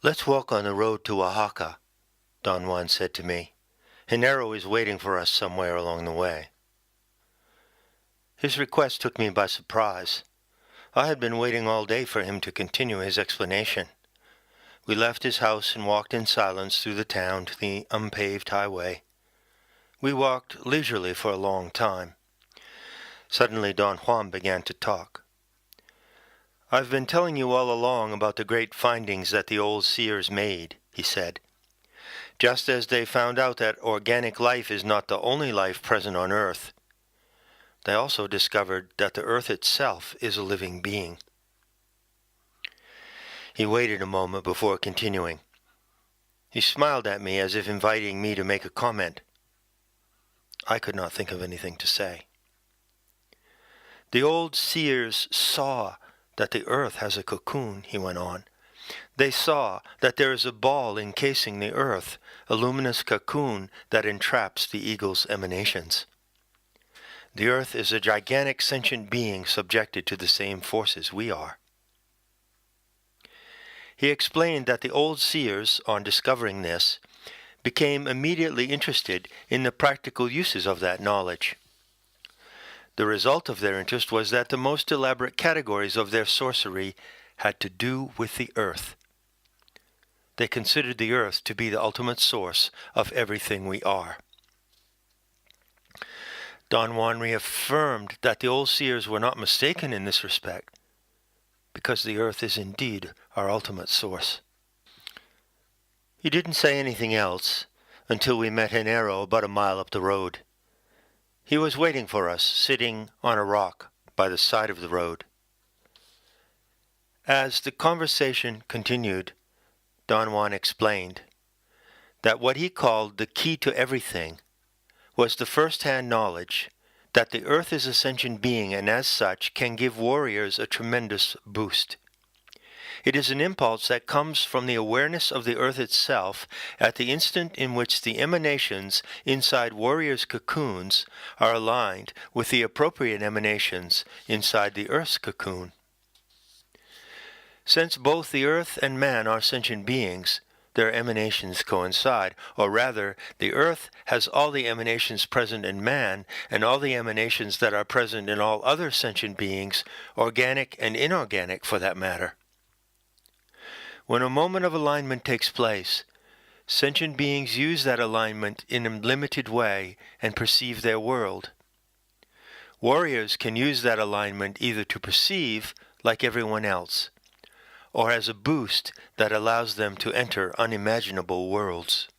"Let's walk on the road to Oaxaca," Don Juan said to me. "Genaro is waiting for us somewhere along the way." His request took me by surprise. I had been waiting all day for him to continue his explanation. We left his house and walked in silence through the town to the unpaved highway. We walked leisurely for a long time. Suddenly Don Juan began to talk. "I've been telling you all along about the great findings that the old seers made," he said. "Just as they found out that organic life is not the only life present on Earth, they also discovered that the Earth itself is a living being." He waited a moment before continuing. He smiled at me as if inviting me to make a comment. I could not think of anything to say. "The old seers saw that the Earth has a cocoon," he went on. "They saw that there is a ball encasing the Earth, a luminous cocoon that entraps the eagle's emanations. The Earth is a gigantic sentient being subjected to the same forces we are." He explained that the old seers, on discovering this, became immediately interested in the practical uses of that knowledge. The result of their interest was that the most elaborate categories of their sorcery had to do with the Earth. They considered the Earth to be the ultimate source of everything we are. Don Juan reaffirmed that the old seers were not mistaken in this respect, because the Earth is indeed our ultimate source. He didn't say anything else until we met Genaro about a mile up the road. He was waiting for us, sitting on a rock by the side of the road. As the conversation continued, Don Juan explained that what he called the key to everything was the first-hand knowledge that the Earth is a sentient being and as such can give warriors a tremendous boost. It is an impulse that comes from the awareness of the Earth itself at the instant in which the emanations inside warriors' cocoons are aligned with the appropriate emanations inside the Earth's cocoon. Since both the Earth and man are sentient beings, their emanations coincide, or rather, the Earth has all the emanations present in man and all the emanations that are present in all other sentient beings, organic and inorganic for that matter. When a moment of alignment takes place, sentient beings use that alignment in a limited way and perceive their world. Warriors can use that alignment either to perceive, like everyone else, or as a boost that allows them to enter unimaginable worlds.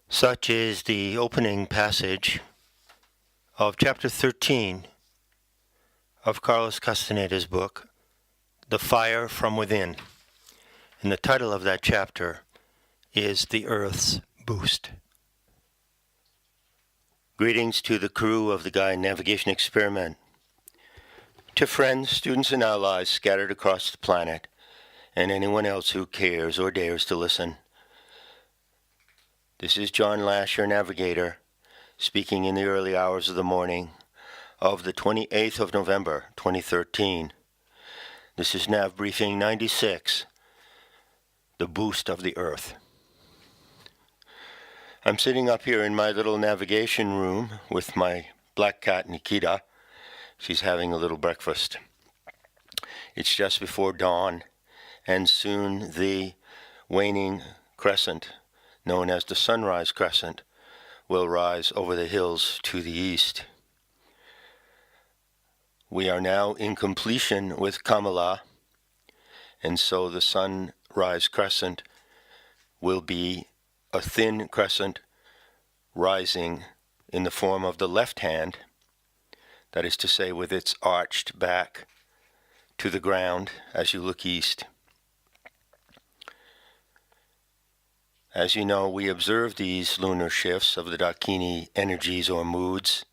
Such is the opening passage of chapter 13 of Carlos Castaneda's book, The Fire from Within. And the title of that chapter is The Earth's Boost. Greetings to the crew of the Gaian Navigation Experiment, to friends, students, and allies scattered across the planet, and anyone else who cares or dares to listen. This is John Lash, your navigator, speaking in the early hours of the morning of the 28th of November, 2013. This is Nav Briefing 96, The Boost of the Earth. I'm sitting up here in my little navigation room with my black cat Nikita. She's having a little breakfast. It's just before dawn, and soon the waning crescent, known as the sunrise crescent, will rise over the hills to the east. We are now in completion with Kamala, and so the sunrise crescent will be a thin crescent rising in the form of the left hand, that is to say, with its arched back to the ground as you look east. As you know, we observe these lunar shifts of the Dakini energies or moods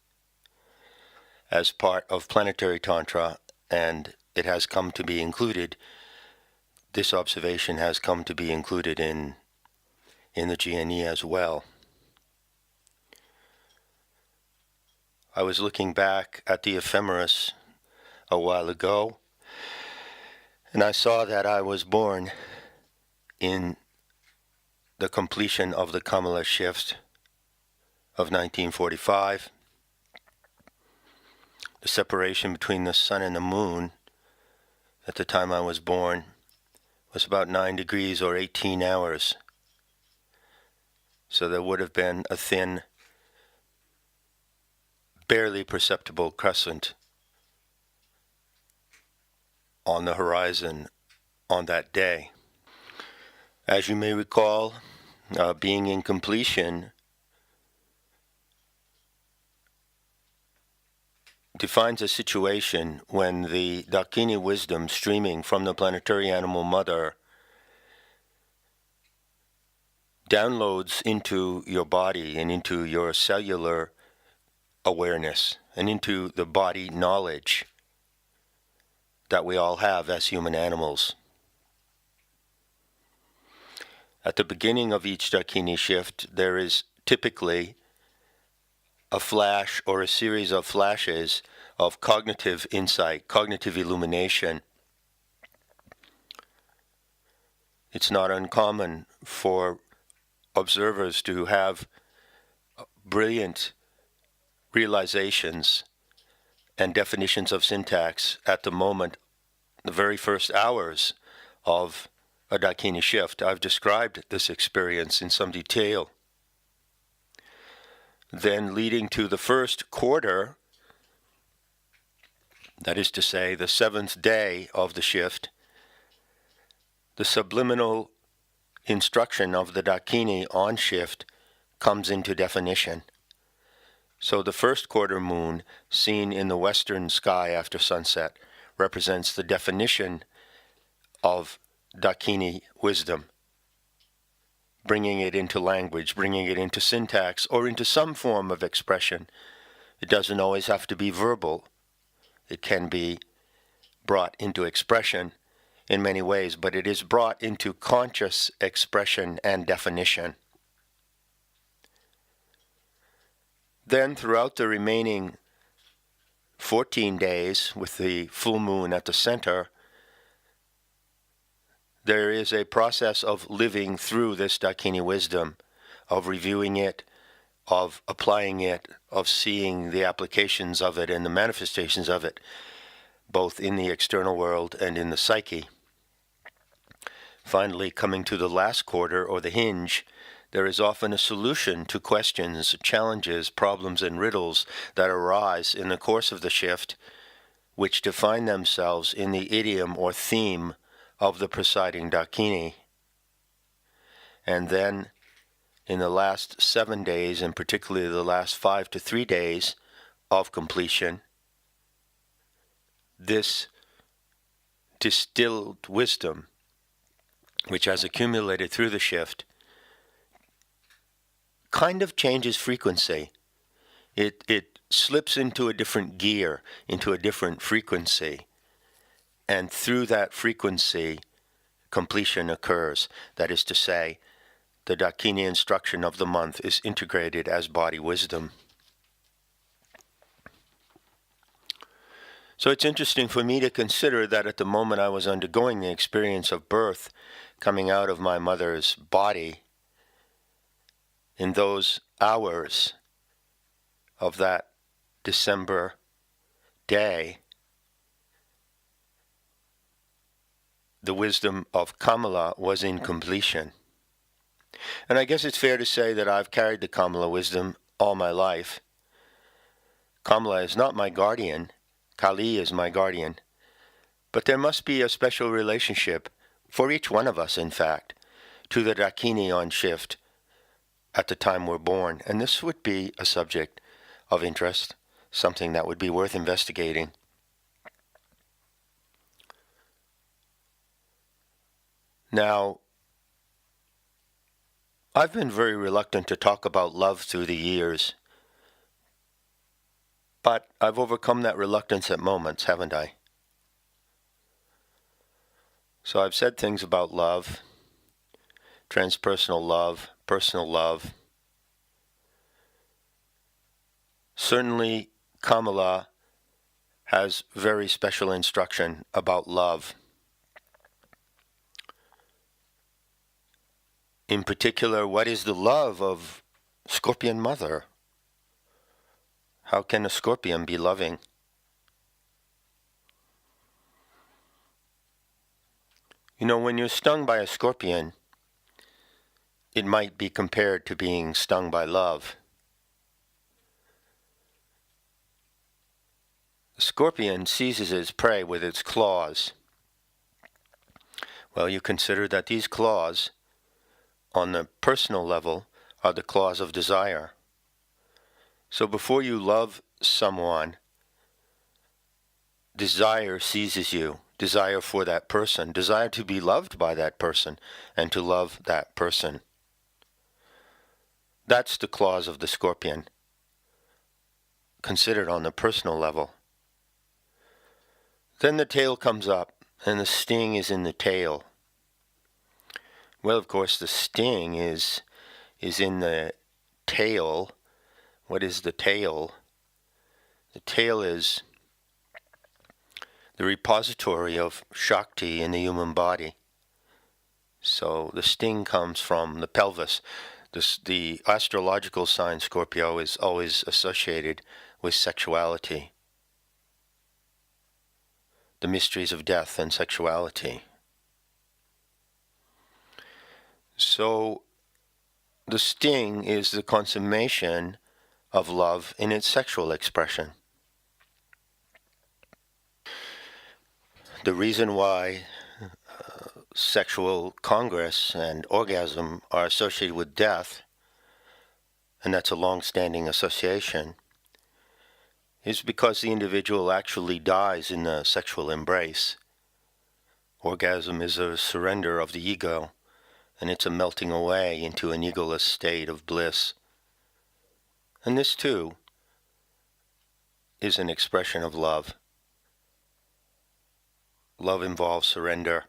as part of Planetary Tantra, and it has come to be included, this observation has come to be included in the GNE as well. I was looking back at the ephemeris a while ago, and I saw that I was born in the completion of the Kamala shift of 1945. The separation between the sun and the moon at the time I was born was about 9 degrees or 18 hours. So there would have been a thin, barely perceptible crescent on the horizon on that day. As you may recall, being in completion defines a situation when the Dakini wisdom streaming from the planetary animal mother downloads into your body and into your cellular awareness and into the body knowledge that we all have as human animals. At the beginning of each Dakini shift, there is typically a flash or a series of flashes of cognitive insight, cognitive illumination. It's not uncommon for observers to have brilliant realizations and definitions of syntax at the moment, the very first hours of a Dakini shift. I've described this experience in some detail. Then leading to the first quarter, that is to say, the 7th day of the shift, the subliminal instruction of the Dakini on shift comes into definition. So the first quarter moon, seen in the western sky after sunset, represents the definition of Dakini wisdom, bringing it into language, bringing it into syntax, or into some form of expression. It doesn't always have to be verbal. It can be brought into expression in many ways, but it is brought into conscious expression and definition. Then throughout the remaining 14 days, with the full moon at the center, there is a process of living through this Dakini wisdom, of reviewing it, of applying it, of seeing the applications of it and the manifestations of it, both in the external world and in the psyche. Finally, coming to the last quarter, or the hinge, there is often a solution to questions, challenges, problems, and riddles that arise in the course of the shift, which define themselves in the idiom or theme of the presiding Dakini. And then, in the last 7 days, and particularly the last 5 to 3 days of completion, this distilled wisdom, which has accumulated through the shift, kind of changes frequency. It slips into a different gear, into a different frequency. And through that frequency, completion occurs. That is to say, the Dakini instruction of the month is integrated as body wisdom. So it's interesting for me to consider that at the moment I was undergoing the experience of birth, coming out of my mother's body, in those hours of that December day, the wisdom of Kamala was in completion. And I guess it's fair to say that I've carried the Kamala wisdom all my life. Kamala is not my guardian. Kali is my guardian. But there must be a special relationship, for each one of us in fact, to the Dakini on shift at the time we're born. And this would be a subject of interest, something that would be worth investigating. Now, I've been very reluctant to talk about love through the years, but I've overcome that reluctance at moments, haven't I? So I've said things about love, transpersonal love, personal love. Certainly, Kamala has very special instruction about love. In particular, what is the love of Scorpion Mother? How can a scorpion be loving? You know, when you're stung by a scorpion, it might be compared to being stung by love. The scorpion seizes its prey with its claws. Well, you consider that these claws, on the personal level, are the claws of desire. So before you love someone, desire seizes you, desire for that person, desire to be loved by that person, and to love that person. That's the claws of the scorpion, considered on the personal level. Then the tail comes up, and the sting is in the tail. Well, of course, the sting is in the tail. What is the tail? The tail is the repository of Shakti in the human body. So the sting comes from the pelvis. The astrological sign Scorpio is always associated with sexuality, the mysteries of death and sexuality. So the sting is the consummation of love in its sexual expression. The reason why sexual congress and orgasm are associated with death, and that's a long-standing association, is because the individual actually dies in the sexual embrace. Orgasm is a surrender of the ego, and it's a melting away into an egoless state of bliss. And this, too, is an expression of love. Love involves surrender,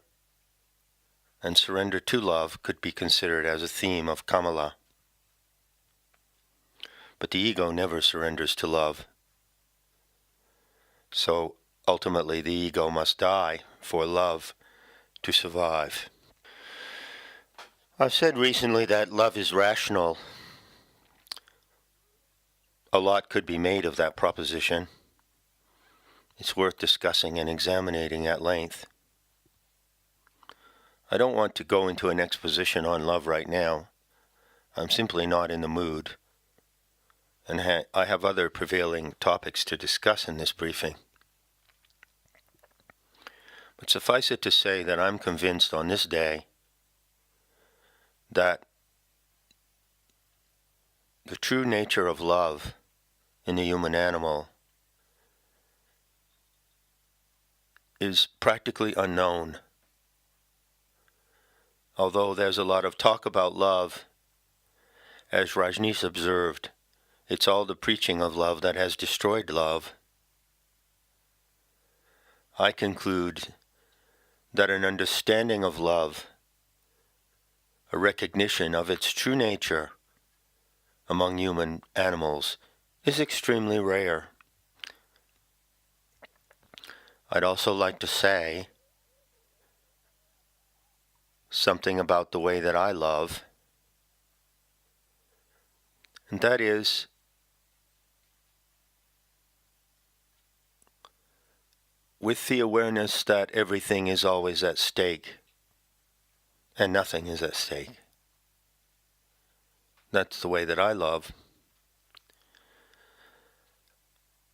and surrender to love could be considered as a theme of Kamala. But the ego never surrenders to love. So ultimately the ego must die for love to survive. I've said recently that love is rational. A lot could be made of that proposition. It's worth discussing and examining at length. I don't want to go into an exposition on love right now. I'm simply not in the mood, and I have other prevailing topics to discuss in this briefing. But suffice it to say that I'm convinced on this day that the true nature of love in the human animal is practically unknown. Although there's a lot of talk about love, as Rajneesh observed, it's all the preaching of love that has destroyed love. I conclude that an understanding of love, a recognition of its true nature among human animals, is extremely rare. I'd also like to say something about the way that I love, and that is with the awareness that everything is always at stake and nothing is at stake. That's the way that I love.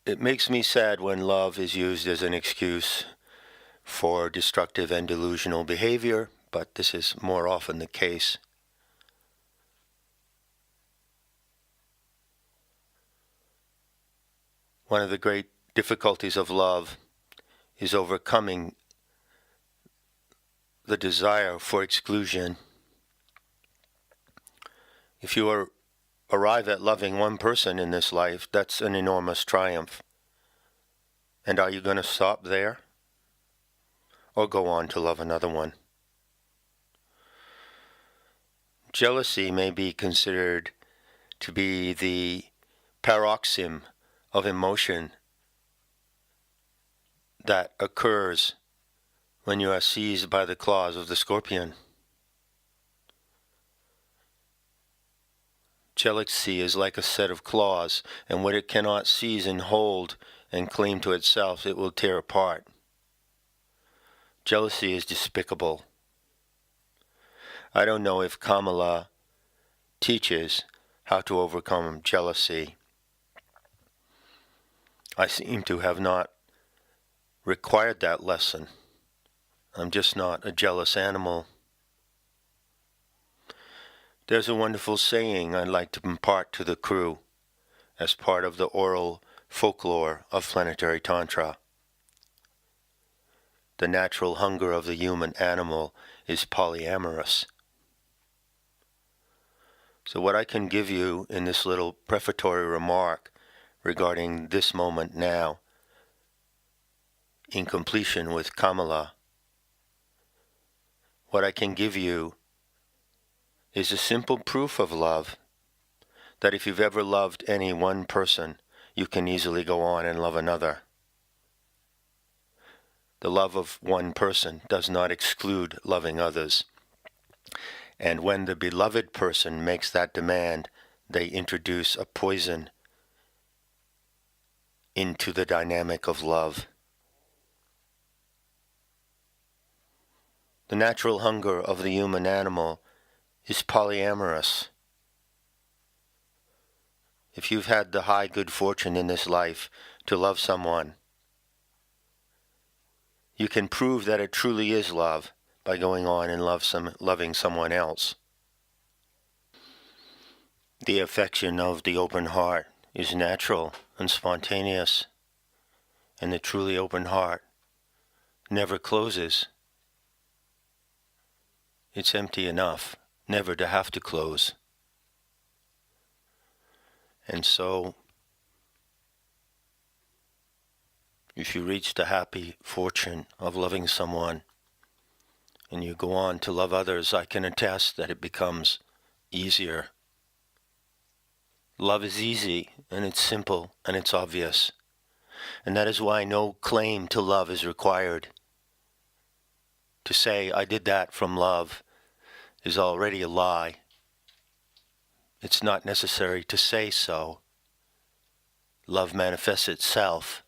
It makes me sad when love is used as an excuse for destructive and delusional behavior, but this is more often the case. One of the great difficulties of love is overcoming the desire for exclusion. If you arrive at loving one person in this life, that's an enormous triumph. And are you going to stop there? Or go on to love another one? Jealousy may be considered to be the paroxysm of emotion that occurs when you are seized by the claws of the scorpion. Jealousy is like a set of claws, and what it cannot seize and hold and claim to itself, it will tear apart. Jealousy is despicable. I don't know if Kamala teaches how to overcome jealousy. I seem to have not required that lesson. I'm just not a jealous animal. There's a wonderful saying I'd like to impart to the crew as part of the oral folklore of Planetary Tantra. The natural hunger of the human animal is polyamorous. So what I can give you in this little prefatory remark regarding this moment now, in completion with Kamala, what I can give you is a simple proof of love, that if you've ever loved any one person, you can easily go on and love another. The love of one person does not exclude loving others. And when the beloved person makes that demand, they introduce a poison into the dynamic of love. The natural hunger of the human animal is polyamorous. If you've had the high good fortune in this life to love someone, you can prove that it truly is love by going on and loving someone else. The affection of the open heart is natural and spontaneous, and the truly open heart never closes. It's empty enough never to have to close. And so, if you reach the happy fortune of loving someone, and you go on to love others, I can attest that it becomes easier. Love is easy, and it's simple, and it's obvious. And that is why no claim to love is required. To say, I did that from love, is already a lie. It's not necessary to say so. Love manifests itself,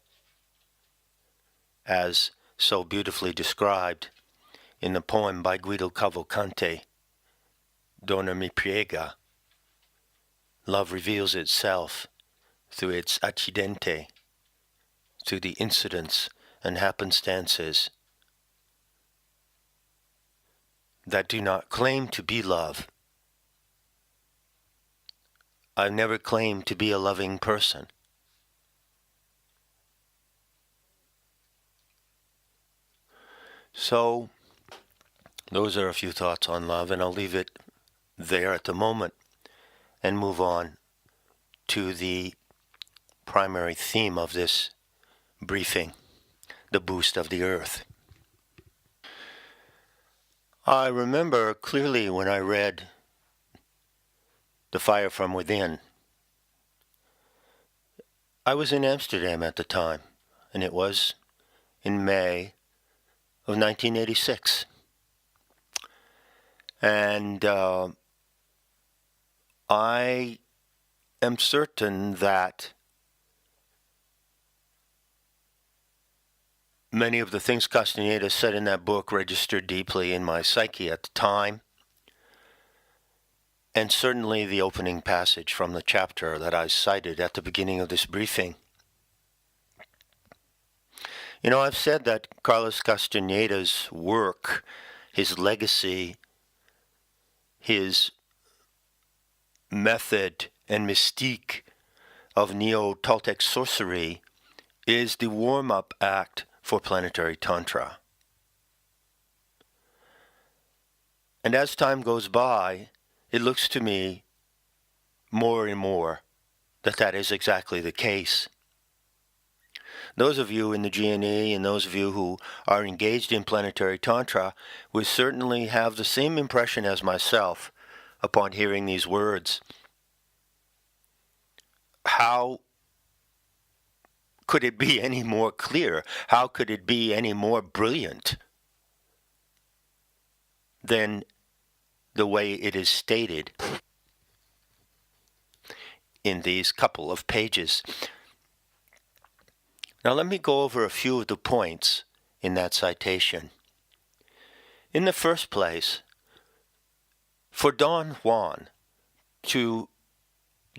as so beautifully described in the poem by Guido Cavalcanti, Donna mi piega. Love reveals itself through its accidente, through the incidents and happenstances that do not claim to be love. I've never claimed to be a loving person. So, those are a few thoughts on love, and I'll leave it there at the moment and move on to the primary theme of this briefing, the boost of the earth. I remember clearly when I read The Fire from Within. I was in Amsterdam at the time, and it was in May of 1986. And I am certain that many of the things Castaneda said in that book registered deeply in my psyche at the time, and certainly the opening passage from the chapter that I cited at the beginning of this briefing. You know, I've said that Carlos Castaneda's work, his legacy, his method and mystique of neo-Toltec sorcery is the warm-up act for Planetary Tantra. And as time goes by, it looks to me more and more that that is exactly the case. Those of you in the GNE and those of you who are engaged in Planetary Tantra will certainly have the same impression as myself upon hearing these words. How could it be any more clear? How could it be any more brilliant than the way it is stated in these couple of pages. Now let me go over a few of the points in that citation. In the first place, for Don Juan to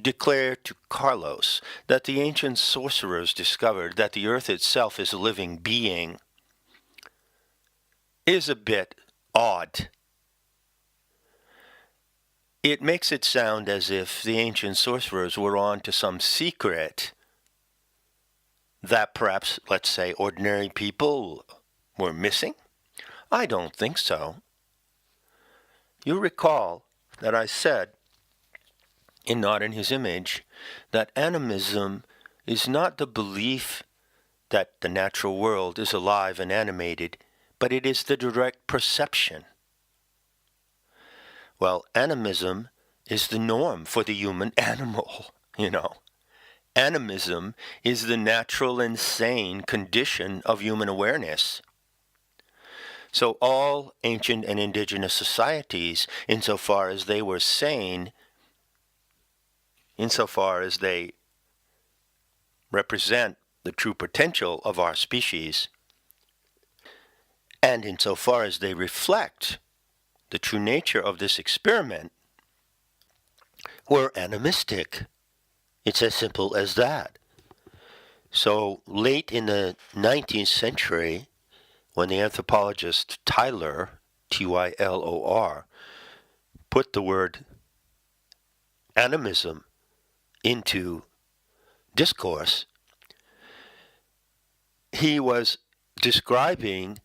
declare to Carlos that the ancient sorcerers discovered that the earth itself is a living being is a bit odd. It makes it sound as if the ancient sorcerers were on to some secret that perhaps, let's say, ordinary people were missing. I don't think so. You recall that I said, in Not in His Image, that animism is not the belief that the natural world is alive and animated, but it is the direct perception. Well, animism is the norm for the human animal, Animism is the natural and sane condition of human awareness. So all ancient and indigenous societies, insofar as they were sane, insofar as they represent the true potential of our species, and insofar as they reflect the true nature of this experiment, were animistic. It's as simple as that. So late in the 19th century, when the anthropologist Tylor, Tylor, put the word animism into discourse, he was describing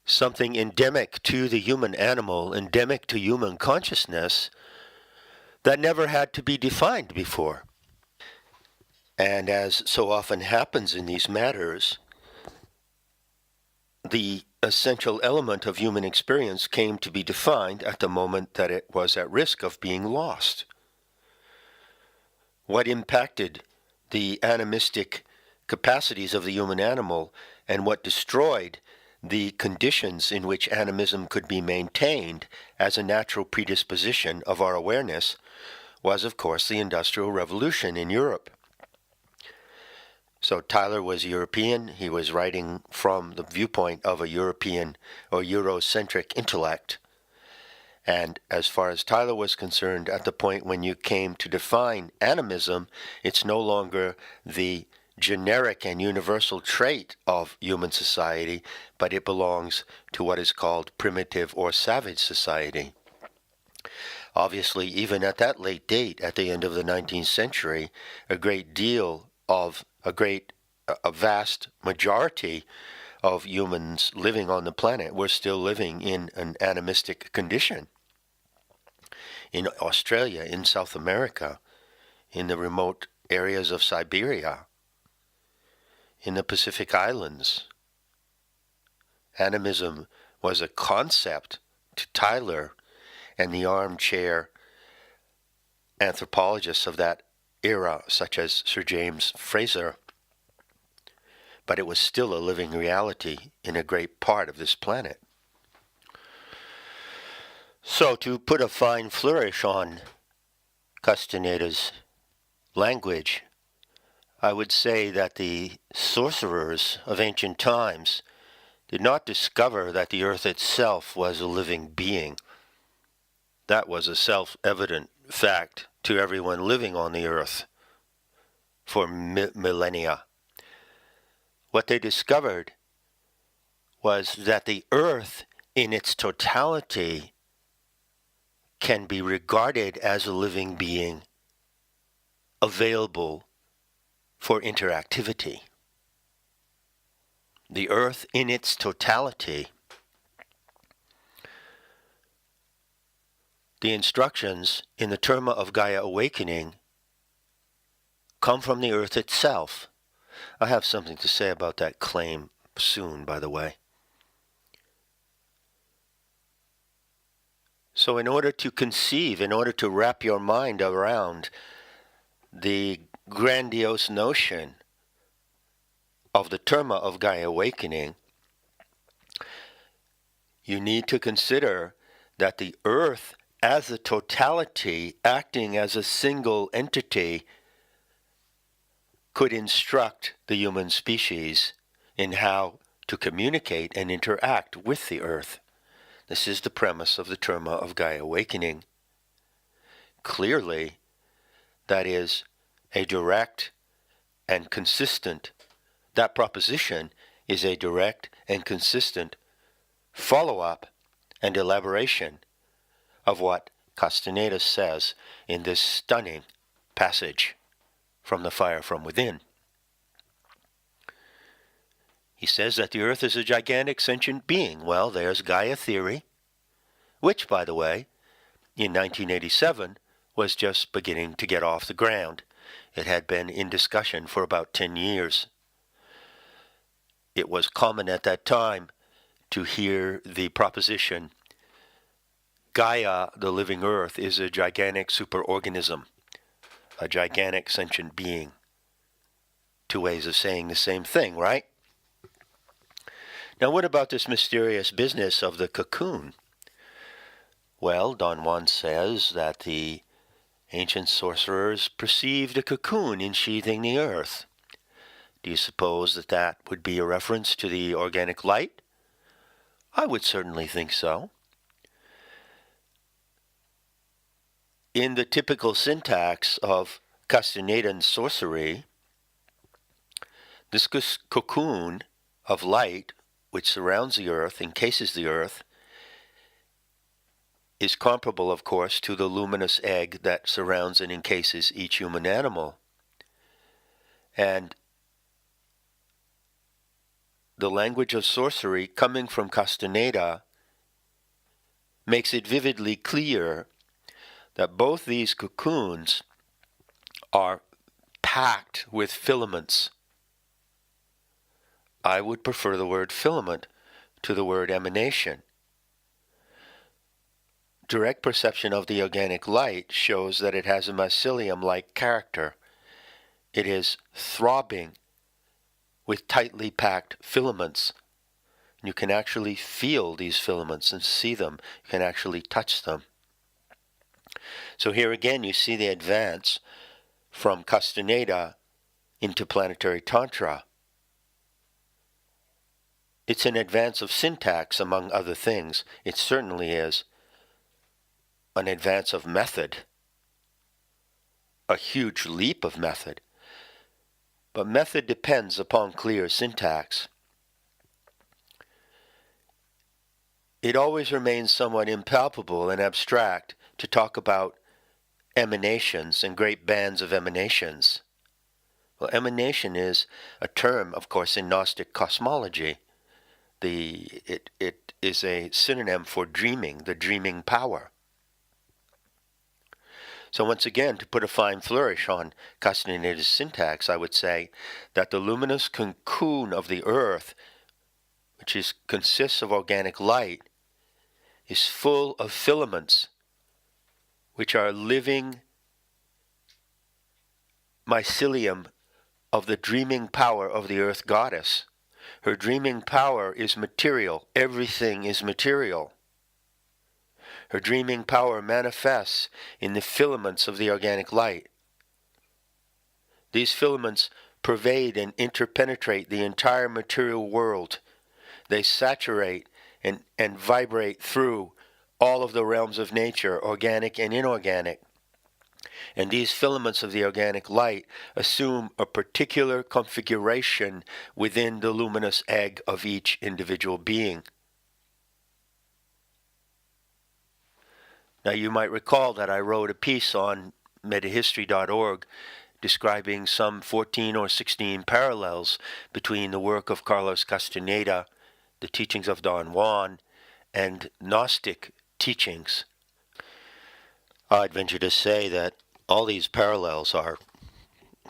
something endemic to the human animal, endemic to human consciousness, that never had to be defined before. And as so often happens in these matters, the essential element of human experience came to be defined at the moment that it was at risk of being lost. What impacted the animistic capacities of the human animal and what destroyed the conditions in which animism could be maintained as a natural predisposition of our awareness was, of course, the Industrial Revolution in Europe. So Tylor was European. He was writing from the viewpoint of a European or Eurocentric intellect. And as far as Tylor was concerned, at the point when you came to define animism, it's no longer the generic and universal trait of human society, but it belongs to what is called primitive or savage society. Obviously, even at that late date, at the end of the 19th century, a vast majority of humans living on the planet were still living in an animistic condition. In Australia, in South America, in the remote areas of Siberia, in the Pacific Islands, animism was a concept to Tylor and the armchair anthropologists of that era, such as Sir James Fraser, but it was still a living reality in a great part of this planet. So to put a fine flourish on Castaneda's language, I would say that the sorcerers of ancient times did not discover that the earth itself was a living being. That was a self-evident fact to everyone living on the earth for millennia. What they discovered was that the earth in its totality can be regarded as a living being available for interactivity. The earth in its totality. The instructions in the Terma of Gaia Awakening come from the earth itself. I have something to say about that claim soon, by the way. So in order to conceive, in order to wrap your mind around the grandiose notion of the Terma of Gaia Awakening, you need to consider that the earth as a totality, acting as a single entity, could instruct the human species in how to communicate and interact with the earth. This is the premise of the Terma of Gaia Awakening. Clearly, that is a direct and consistent, that proposition is a direct and consistent follow-up and elaboration of what Castaneda says in this stunning passage from The Fire from Within. He says that the earth is a gigantic sentient being. Well, there's Gaia theory, which, by the way, in 1987 was just beginning to get off the ground. It had been in discussion for about 10 years. It was common at that time to hear the proposition, Gaia, the living earth, is a gigantic superorganism, a gigantic sentient being. Two ways of saying the same thing, right? Now, what about this mysterious business of the cocoon? Well, Don Juan says that the ancient sorcerers perceived a cocoon ensheathing the earth. Do you suppose that that would be a reference to the organic light? I would certainly think so. In the typical syntax of Castanedan sorcery, this cocoon of light, which surrounds the earth, encases the earth, is comparable, of course, to the luminous egg that surrounds and encases each human animal. And the language of sorcery coming from Castaneda makes it vividly clear that both these cocoons are packed with filaments. I would prefer the word filament to the word emanation. Direct perception of the organic light shows that it has a mycelium-like character. It is throbbing with tightly packed filaments. You can actually feel these filaments and see them. You can actually touch them. So here again you see the advance from Castaneda into Planetary Tantra. It's an advance of syntax, among other things. It certainly is an advance of method, a huge leap of method. But method depends upon clear syntax. It always remains somewhat impalpable and abstract to talk about emanations and great bands of emanations. Well, emanation is a term, of course, in Gnostic cosmology. It is a synonym for dreaming, the dreaming power. So once again, to put a fine flourish on Castaneda's syntax, I would say that the luminous cocoon of the earth, which consists of organic light, is full of filaments, which are living mycelium of the dreaming power of the earth goddess. Her dreaming power is material. Everything is material. Her dreaming power manifests in the filaments of the organic light. These filaments pervade and interpenetrate the entire material world. They saturate and vibrate through all of the realms of nature, organic and inorganic. And these filaments of the organic light assume a particular configuration within the luminous egg of each individual being. Now you might recall that I wrote a piece on metahistory.org describing some 14 or 16 parallels between the work of Carlos Castaneda, the teachings of Don Juan, and Gnostic teachings. I'd venture to say that all these parallels are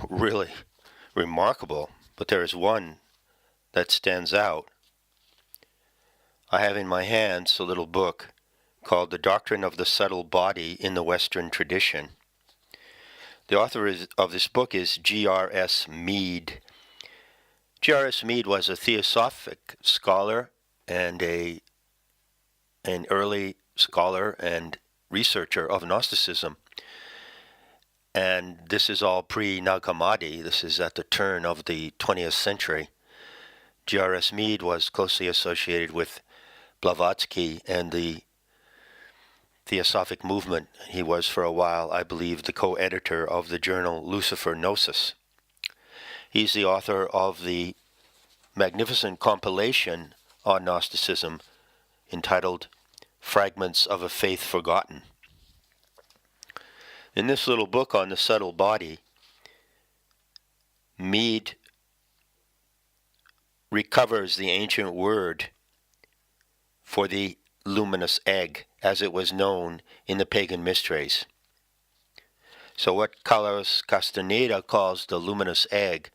really remarkable, but there is one that stands out. I have in my hands a little book called The Doctrine of the Subtle Body in the Western Tradition. The author of this book is G.R.S. Mead. G.R.S. Mead was a theosophic scholar and an early scholar and researcher of Gnosticism. And this is all pre-Nag Hammadi. This is at the turn of the 20th century. G.R.S. Mead was closely associated with Blavatsky and the Theosophic movement. He was for a while, I believe, the co-editor of the journal Lucifer Gnosis. He's the author of the magnificent compilation on Gnosticism entitled Fragments of a Faith Forgotten. In this little book on the subtle body, Mead recovers the ancient word for the luminous egg, as it was known in the pagan mysteries. So what Carlos Castaneda calls the luminous egg,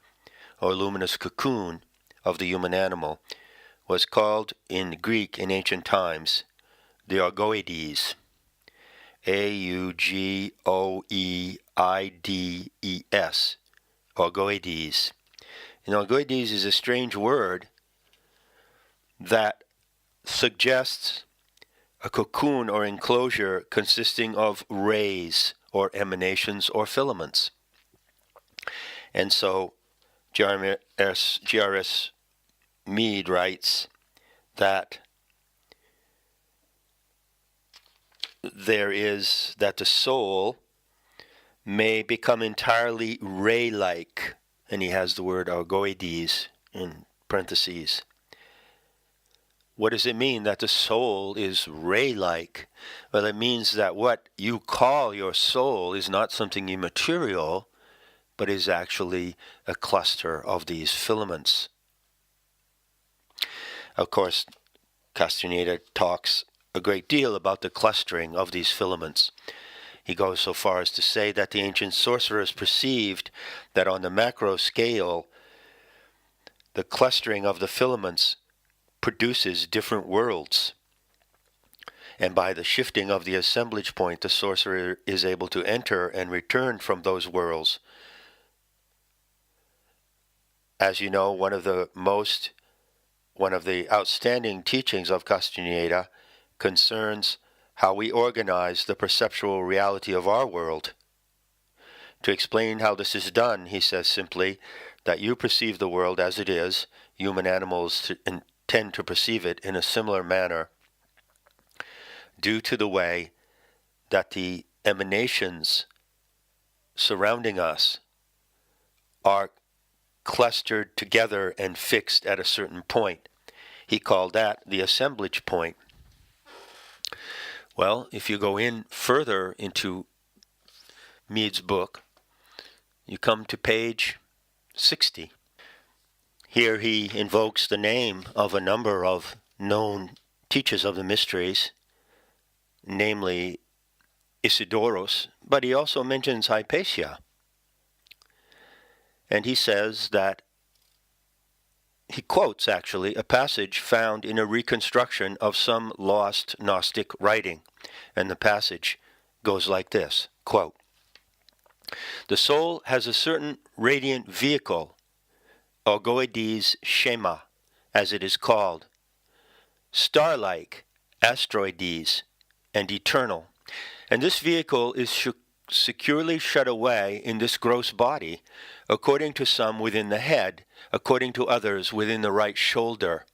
or luminous cocoon of the human animal, was called in Greek in ancient times the Orgoides. Augoeides, Orgoides. And Orgoides is a strange word that suggests a cocoon or enclosure consisting of rays or emanations or filaments. And so G.R.S. Mead writes that the soul may become entirely ray-like, and he has the word orgoides in parentheses. What does it mean that the soul is ray-like? Well, it means that what you call your soul is not something immaterial, but is actually a cluster of these filaments. Of course, Castaneda talks a great deal about the clustering of these filaments. He goes so far as to say that the ancient sorcerers perceived that on the macro scale, the clustering of the filaments produces different worlds. And by the shifting of the assemblage point, the sorcerer is able to enter and return from those worlds. As you know, one of the outstanding teachings of Castaneda concerns how we organize the perceptual reality of our world. To explain how this is done, he says simply that you perceive the world as it is. Human animals tend to perceive it in a similar manner due to the way that the emanations surrounding us are clustered together and fixed at a certain point. He called that the assemblage point. Well, if you go in further into Mead's book, you come to page 60. Here he invokes the name of a number of known teachers of the mysteries, namely Isidoros, but he also mentions Hypatia. And he says that he quotes, actually, a passage found in a reconstruction of some lost Gnostic writing. And the passage goes like this, quote, "The soul has a certain radiant vehicle, Orgoides Shema, as it is called, star-like, astroides, and eternal. And this vehicle is securely shut away in this gross body, according to some within the head, according to others within the right shoulder,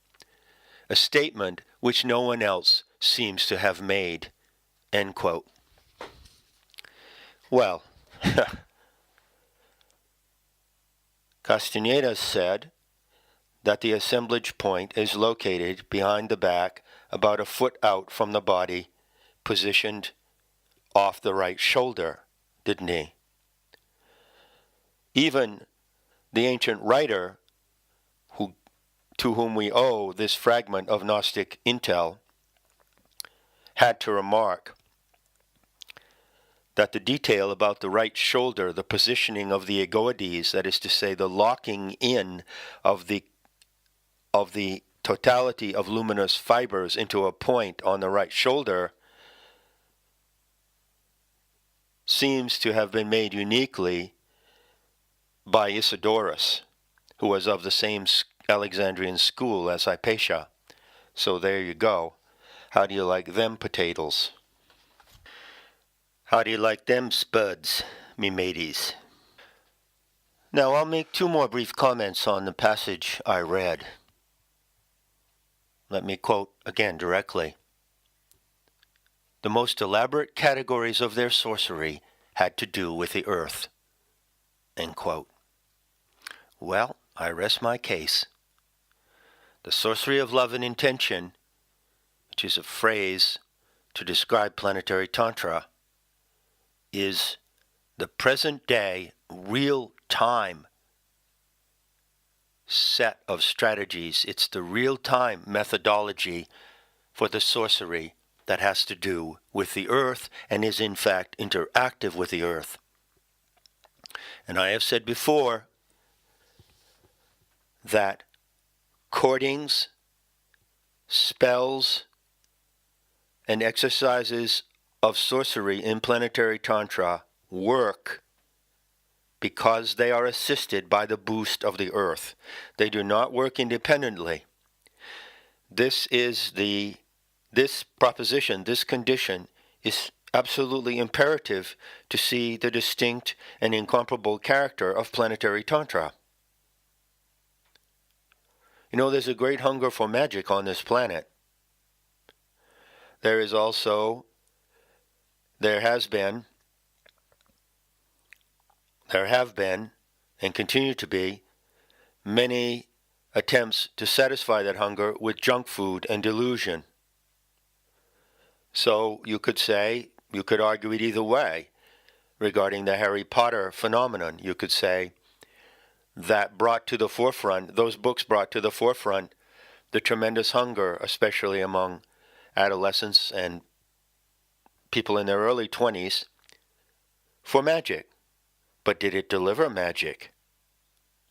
a statement which no one else seems to have made." End quote. Well, Castaneda said that the assemblage point is located behind the back, about a foot out from the body, positioned off the right shoulder, didn't he? Even the ancient writer to whom we owe this fragment of Gnostic intel had to remark that the detail about the right shoulder, the positioning of the Orgoides, that is to say, the locking in of the totality of luminous fibers into a point on the right shoulder, seems to have been made uniquely by Isidoros, who was of the same Alexandrian school as Hypatia. So there you go. How do you like them potatoes? How do you like them spuds, me mateys? Now I'll make two more brief comments on the passage I read. Let me quote again directly. The most elaborate categories of their sorcery had to do with the earth. End quote. Well, I rest my case. The sorcery of love and intention, which is a phrase to describe planetary tantra, is the present day, real-time set of strategies. It's the real-time methodology for the sorcery that has to do with the earth and is in fact interactive with the earth. And I have said before that courtings, spells, and exercises of sorcery in planetary tantra work because they are assisted by the boost of the earth. They do not work independently. This proposition, this condition is absolutely imperative to see the distinct and incomparable character of planetary tantra. You know, there's a great hunger for magic on this planet. There have been, and continue to be, many attempts to satisfy that hunger with junk food and delusion. So you could argue it either way regarding the Harry Potter phenomenon. You could say that those books brought to the forefront the tremendous hunger, especially among adolescents and people in their early 20s, for magic. But did it deliver magic?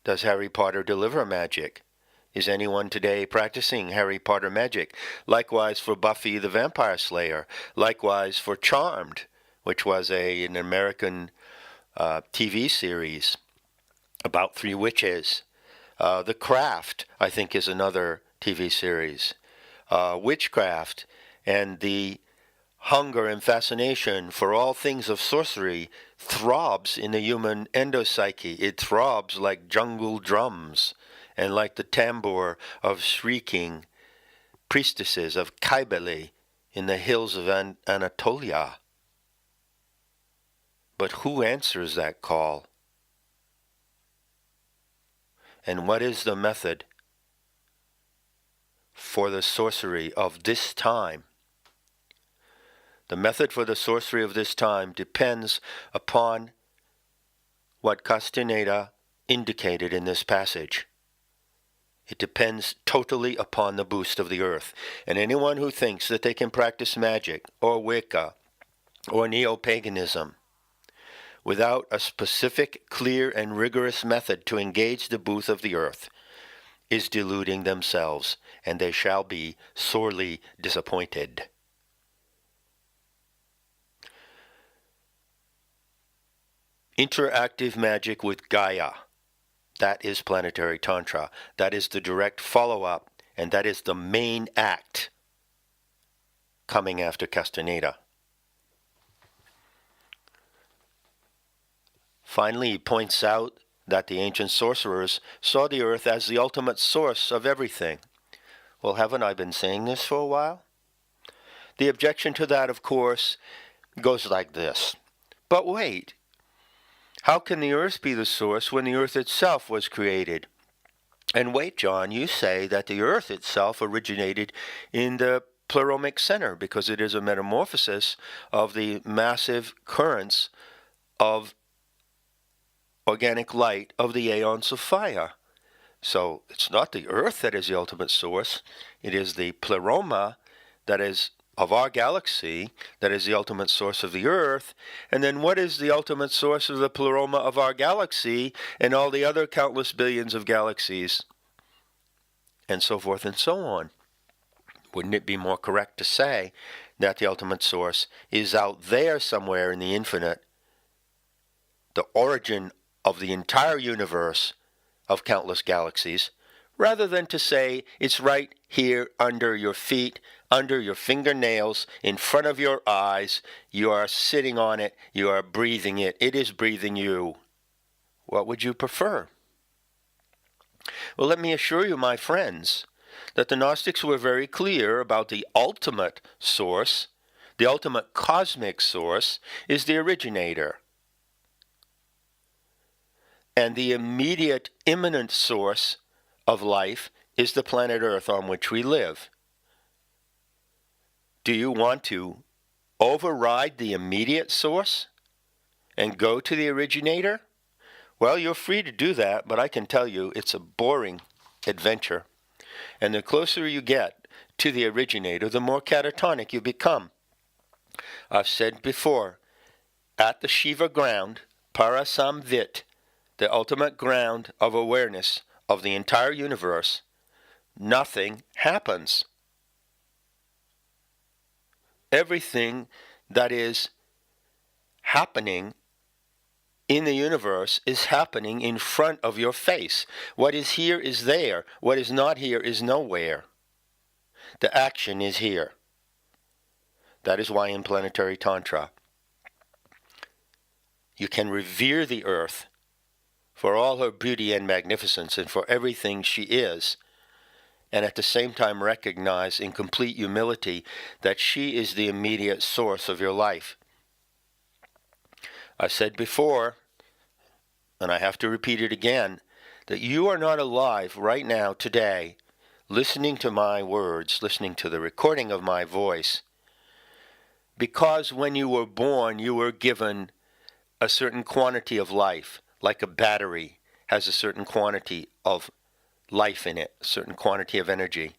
Does Harry Potter deliver magic? Is anyone today practicing Harry Potter magic? Likewise for Buffy the Vampire Slayer. Likewise for Charmed, which was an American TV series about three witches. The Craft, I think, is another TV series. Witchcraft and the hunger and fascination for all things of sorcery throbs in the human endopsyche. It throbs like jungle drums and like the tambour of shrieking priestesses of Cybele in the hills of Anatolia. But who answers that call? And what is the method for the sorcery of this time? The method for the sorcery of this time depends upon what Castaneda indicated in this passage. It depends totally upon the boost of the earth. And anyone who thinks that they can practice magic or Wicca or neo-paganism without a specific, clear, and rigorous method to engage the boost of the earth is deluding themselves, and they shall be sorely disappointed. Interactive magic with Gaia. That is planetary tantra. That is the direct follow-up, and that is the main act coming after Castaneda. Finally, he points out that the ancient sorcerers saw the earth as the ultimate source of everything. Well, haven't I been saying this for a while? The objection to that, of course, goes like this. But wait, how can the earth be the source when the earth itself was created? And wait, John, you say that the earth itself originated in the pleromic center because it is a metamorphosis of the massive currents of organic light of the aeons of fire. So it's not the earth that is the ultimate source. It is the pleroma that is of our galaxy that is the ultimate source of the earth. And then what is the ultimate source of the pleroma of our galaxy and all the other countless billions of galaxies? And so forth and so on. Wouldn't it be more correct to say that the ultimate source is out there somewhere in the infinite, the origin of the entire universe of countless galaxies, rather than to say it's right here under your feet, under your fingernails, in front of your eyes. You are sitting on it. You are breathing it. It is breathing you. What would you prefer? Well, let me assure you, my friends, that the Gnostics were very clear about the ultimate source. The ultimate cosmic source is the originator. And the immediate, imminent source of life is the planet Earth on which we live. Do you want to override the immediate source and go to the originator? Well, you're free to do that, but I can tell you it's a boring adventure. And the closer you get to the originator, the more catatonic you become. I've said before, at the Shiva ground, Parasamvit, the ultimate ground of awareness of the entire universe, nothing happens. Everything that is happening in the universe is happening in front of your face. What is here is there. What is not here is nowhere. The action is here. That is why in Planetary Tantra, you can revere the earth for all her beauty and magnificence and for everything she is, and at the same time recognize in complete humility that she is the immediate source of your life. I said before, and I have to repeat it again, that you are not alive right now, today, listening to my words, listening to the recording of my voice, because when you were born, you were given a certain quantity of life, like a battery has a certain quantity of life in it, a certain quantity of energy.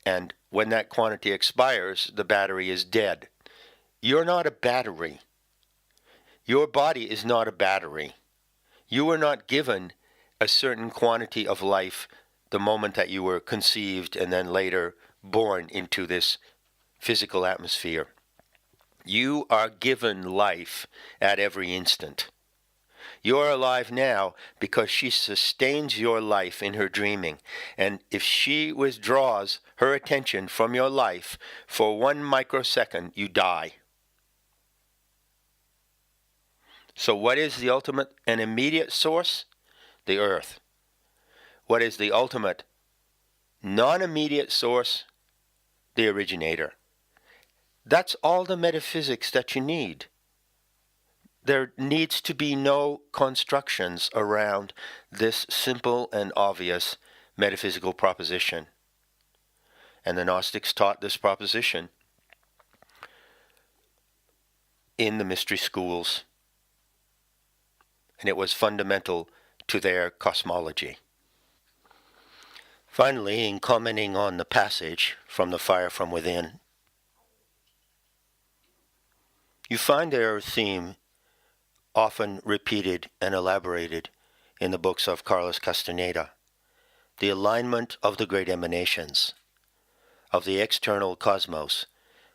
And when that quantity expires, the battery is dead. You're not a battery. Your body is not a battery. You were not given a certain quantity of life the moment that you were conceived and then later born into this physical atmosphere. You are given life at every instant. You are alive now because she sustains your life in her dreaming. And if she withdraws her attention from your life for 1 microsecond, you die. So what is the ultimate and immediate source? The earth. What is the ultimate non-immediate source? The originator. That's all the metaphysics that you need. There needs to be no constructions around this simple and obvious metaphysical proposition. And the Gnostics taught this proposition in the mystery schools. And it was fundamental to their cosmology. Finally, in commenting on the passage from the Fire from Within, you find their theme often repeated and elaborated in the books of Carlos Castaneda, the alignment of the great emanations of the external cosmos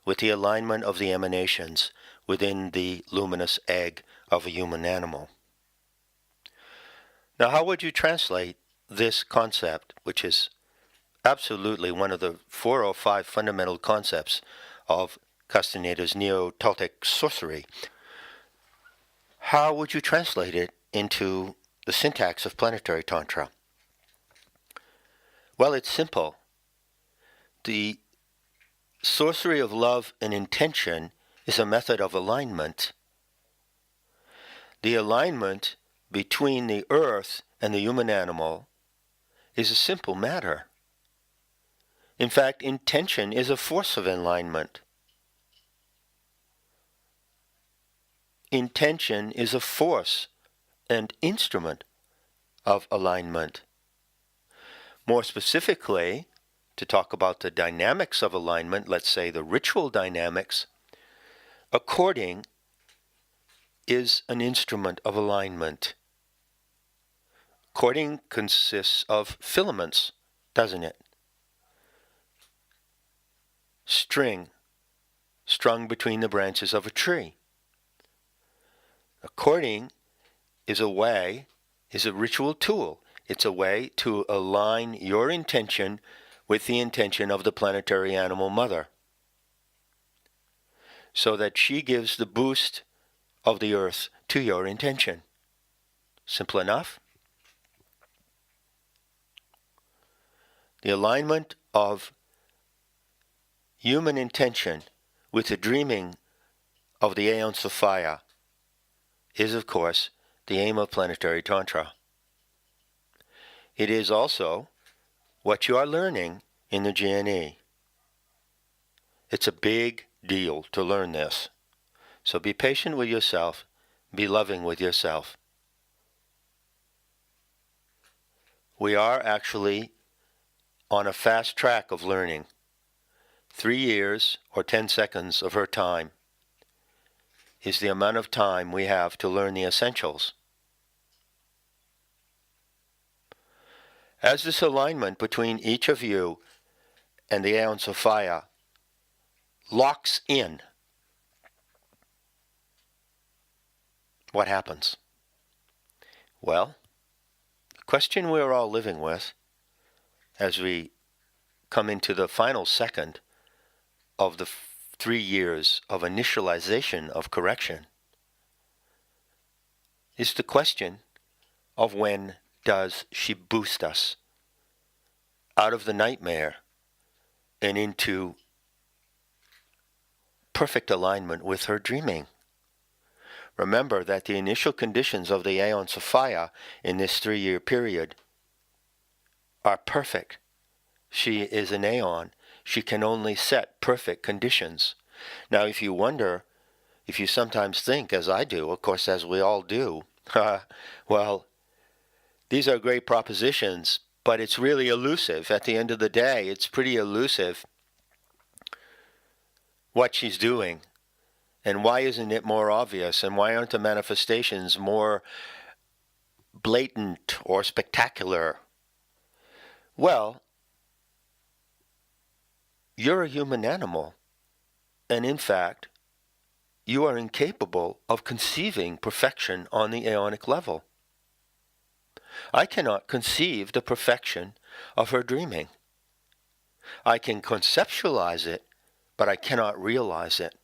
with the alignment of the emanations within the luminous egg of a human animal. Now, how would you translate this concept, which is absolutely one of the 4 or 5 fundamental concepts of Castaneda's neo-Toltec sorcery? How would you translate it into the syntax of Planetary Tantra? Well, it's simple. The sorcery of love and intention is a method of alignment. The alignment between the earth and the human animal is a simple matter. In fact, intention is a force of alignment. Intention is a force and instrument of alignment. More specifically, to talk about the dynamics of alignment, let's say the ritual dynamics, a cording is an instrument of alignment. Cording consists of filaments, doesn't it? String strung between the branches of a tree. A cording is a ritual tool. It's a way to align your intention with the intention of the planetary animal mother, so that she gives the boost of the earth to your intention. Simple enough? The alignment of human intention with the dreaming of the Aeon Sophia is, of course, the aim of Planetary Tantra. It is also what you are learning in the GNE. It's a big deal to learn this. So be patient with yourself, be loving with yourself. We are actually on a fast track of learning. 3 years or 10 seconds of her time is the amount of time we have to learn the essentials. As this alignment between each of you and the Aeon Sophia locks in, what happens? Well, the question we're all living with as we come into the final second of the 3 years of initialization of correction is the question of when does she boost us out of the nightmare and into perfect alignment with her dreaming. Remember that the initial conditions of the Aeon Sophia in this 3-year period are perfect. She is an Aeon. She can only set perfect conditions. Now, if you wonder, if you sometimes think, as I do, of course, as we all do, well, these are great propositions, but it's really elusive. At the end of the day, it's pretty elusive what she's doing. And why isn't it more obvious? And why aren't the manifestations more blatant or spectacular? Well, you're a human animal. And in fact, you are incapable of conceiving perfection on the aeonic level. I cannot conceive the perfection of her dreaming. I can conceptualize it, but I cannot realize it.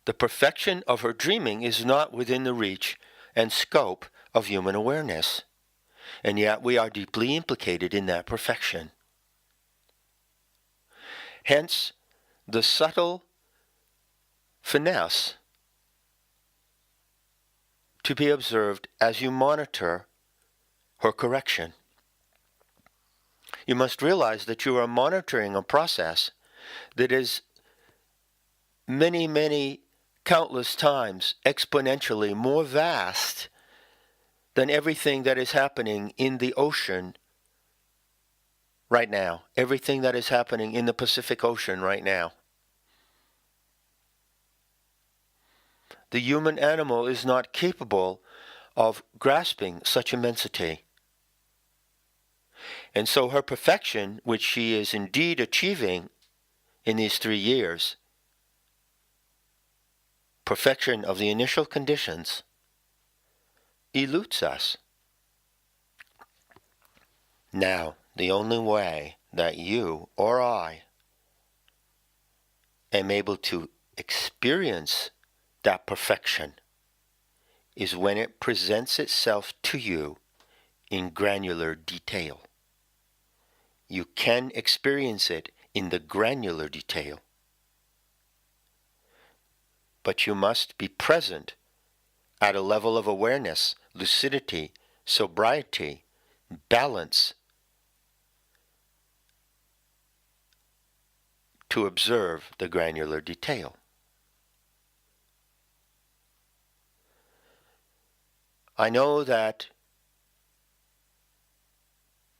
The perfection of her dreaming is not within the reach and scope of human awareness, and yet we are deeply implicated in that perfection. Hence, the subtle finesse to be observed as you monitor her correction. You must realize that you are monitoring a process that is many countless times exponentially more vast than everything that is happening in the ocean right now, everything that is happening in the Pacific Ocean right now. The human animal is not capable of grasping such immensity. And so her perfection, which she is indeed achieving in these 3 years, perfection of the initial conditions, eludes us. Now, the only way that you or I am able to experience that perfection is when it presents itself to you in granular detail. You can experience it in the granular detail, but you must be present at a level of awareness, lucidity, sobriety, balance to observe the granular detail. I know that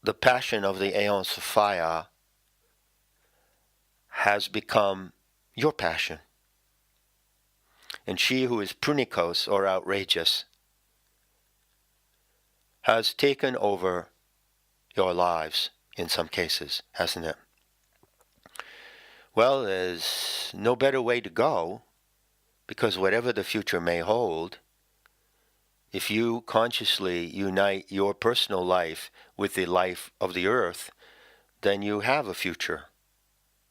the passion of the Aeon Sophia has become your passion. And she who is prunikos, or outrageous, has taken over your lives in some cases, hasn't it? Well, there's no better way to go, because whatever the future may hold, If you consciously unite your personal life with the life of the earth, then you have a future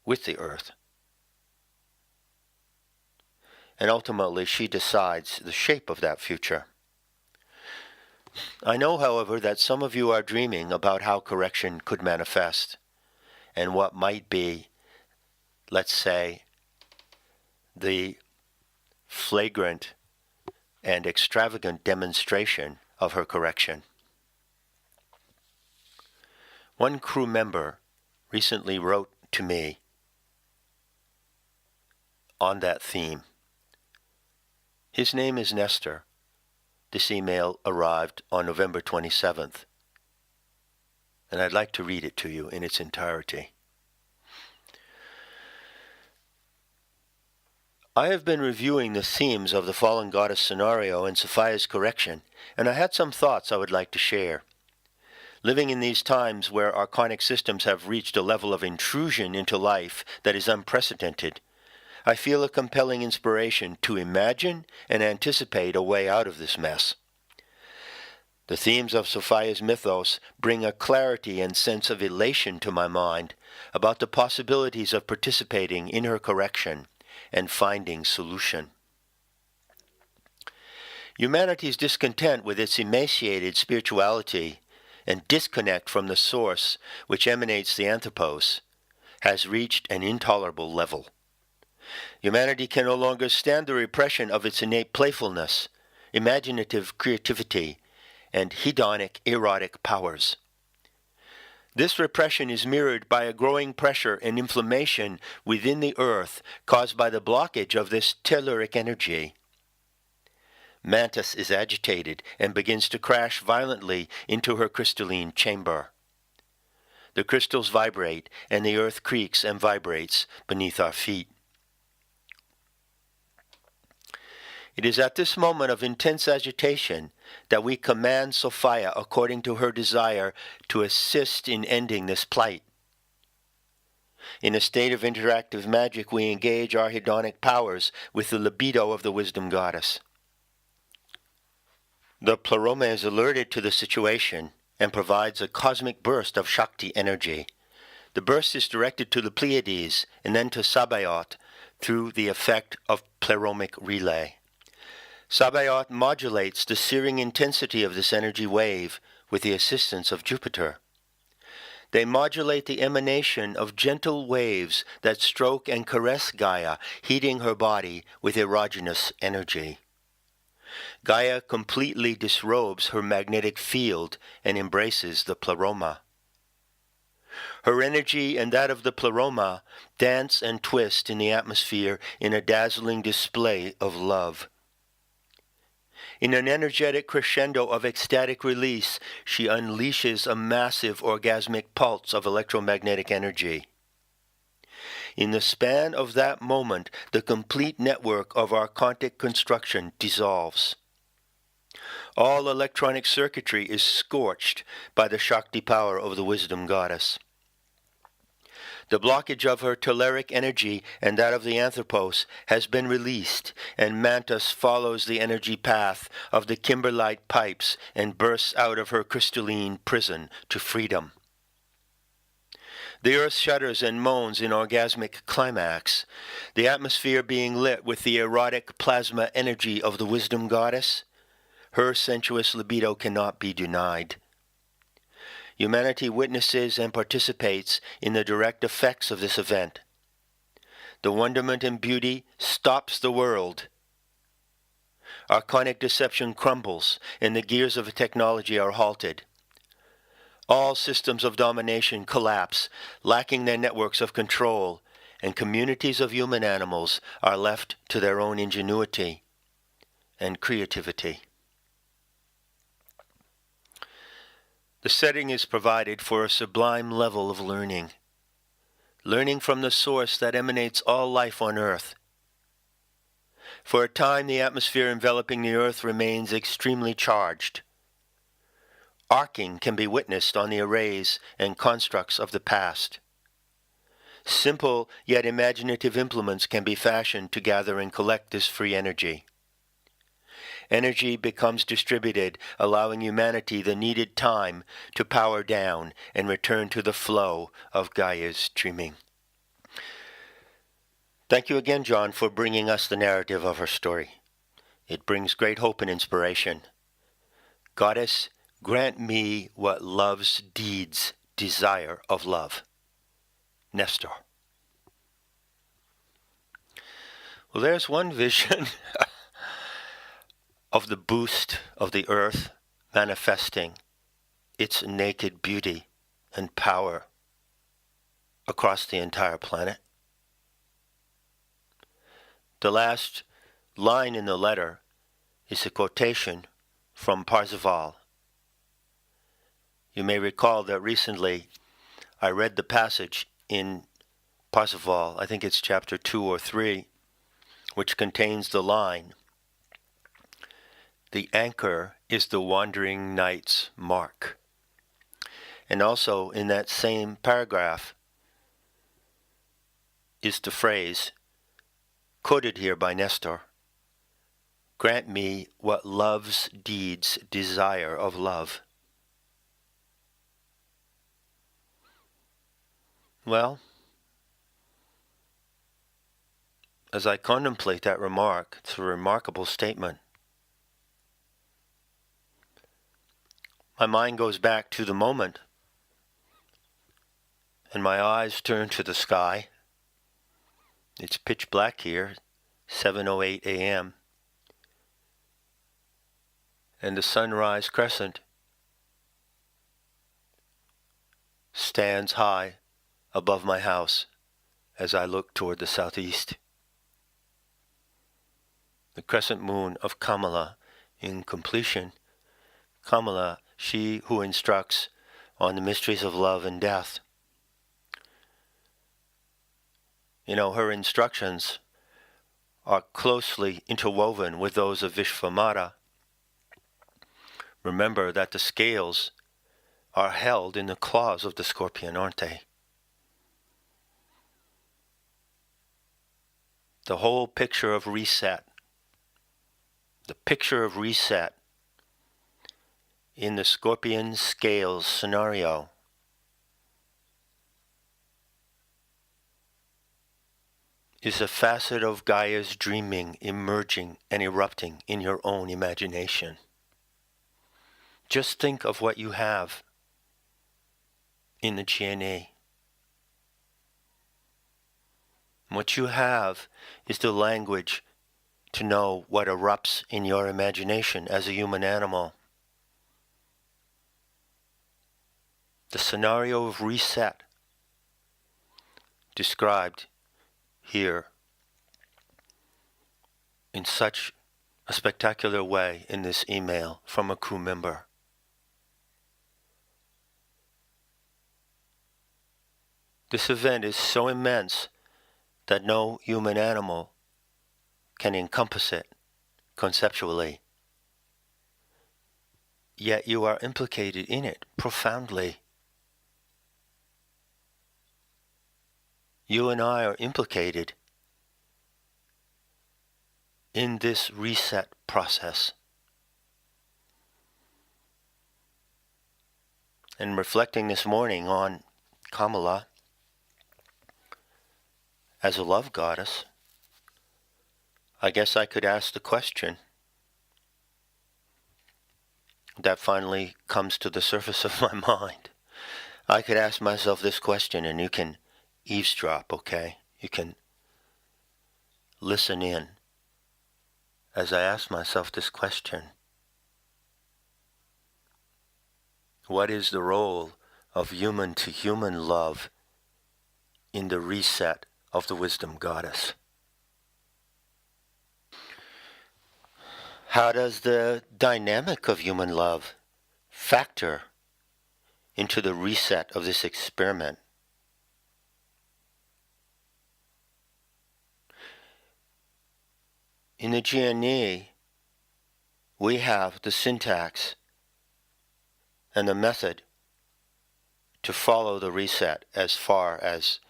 with the earth. And ultimately, she decides the shape of that future. I know, however, that some of you are dreaming about how correction could manifest and what might be, let's say, the flagrant and extravagant demonstration of her correction. One crew member recently wrote to me on that theme. His name is Nestor. This email arrived on November 27th, and I'd like to read it to you in its entirety. I have been reviewing the themes of the fallen goddess scenario and Sophia's correction, and I had some thoughts I would like to share. Living in these times where archonic systems have reached a level of intrusion into life that is unprecedented, I feel a compelling inspiration to imagine and anticipate a way out of this mess. The themes of Sophia's mythos bring a clarity and sense of elation to my mind about the possibilities of participating in her correction and finding solution. Humanity's discontent with its emaciated spirituality and disconnect from the source which emanates the anthropos has reached an intolerable level. Humanity can no longer stand the repression of its innate playfulness, imaginative creativity, and hedonic erotic powers. This repression is mirrored by a growing pressure and inflammation within the earth caused by the blockage of this telluric energy. Mantis is agitated and begins to crash violently into her crystalline chamber. The crystals vibrate, and the earth creaks and vibrates beneath our feet. It is at this moment of intense agitation that we command Sophia, according to her desire, to assist in ending this plight. In a state of interactive magic, we engage our hedonic powers with the libido of the wisdom goddess. The pleroma is alerted to the situation and provides a cosmic burst of Shakti energy. The burst is directed to the Pleiades and then to Sabaoth through the effect of pleromic relay. Sabaoth modulates the searing intensity of this energy wave with the assistance of Jupiter. They modulate the emanation of gentle waves that stroke and caress Gaia, heating her body with erogenous energy. Gaia completely disrobes her magnetic field and embraces the pleroma. Her energy and that of the pleroma dance and twist in the atmosphere in a dazzling display of love. In an energetic crescendo of ecstatic release, she unleashes a massive orgasmic pulse of electromagnetic energy. In the span of that moment, the complete network of archontic construction dissolves. All electronic circuitry is scorched by the Shakti power of the wisdom goddess. The blockage of her telluric energy and that of the anthropos has been released, and Mantis follows the energy path of the kimberlite pipes and bursts out of her crystalline prison to freedom. The earth shudders and moans in orgasmic climax, the atmosphere being lit with the erotic plasma energy of the wisdom goddess. Her sensuous libido cannot be denied. Humanity witnesses and participates in the direct effects of this event. The wonderment and beauty stops the world. Archonic deception crumbles, and the gears of technology are halted. All systems of domination collapse, lacking their networks of control, and communities of human animals are left to their own ingenuity and creativity. The setting is provided for a sublime level of learning from the source that emanates all life on earth. For a time, the atmosphere enveloping the earth remains extremely charged. Arcing can be witnessed on the arrays and constructs of the past. Simple yet imaginative implements can be fashioned to gather and collect this free energy. energy becomes distributed, allowing humanity the needed time to power down and return to the flow of Gaia's dreaming. Thank you again, John, for bringing us the narrative of her story. It brings great hope and inspiration. Goddess, grant me what love's deeds desire of love. Nestor. Well, there's one vision of the boost of the earth manifesting its naked beauty and power across the entire planet. The last line in the letter is a quotation from Parzival. You may recall that recently I read the passage in Parzival, I think it's chapter 2 or 3, which contains the line, "The anchor is the wandering knight's mark." And also in that same paragraph is the phrase, quoted here by Nestor, "Grant me what love's deeds desire of love." Well, as I contemplate that remark, it's a remarkable statement. My mind goes back to the moment, and my eyes turn to the sky. It's pitch black here, 7:08 a.m., and the sunrise crescent stands high above my house as I look toward the southeast. The crescent moon of Kamala in completion. Kamala, she who instructs on the mysteries of love and death. You know, her instructions are closely interwoven with those of Vishvamata. Remember that the scales are held in the claws of the scorpion, aren't they? The whole picture of reset, the picture of reset in the scorpion scales scenario is a facet of Gaia's dreaming emerging and erupting in your own imagination. Just think of what you have in the GNA. What you have is the language to know what erupts in your imagination as a human animal. The scenario of reset described here in such a spectacular way in this email from a crew member. This event is so immense that no human animal can encompass it conceptually. Yet you are implicated in it profoundly. You and I are implicated in this reset process. And reflecting this morning on Kamala as a love goddess, I guess I could ask the question that finally comes to the surface of my mind. I could ask myself this question, and you can eavesdrop, okay? You can listen in as I ask myself this question. What is the role of human-to-human love in the reset of the wisdom goddess? How does the dynamic of human love factor into the reset of this experiment? In the GNE, we have the syntax and the method to follow the reset as far as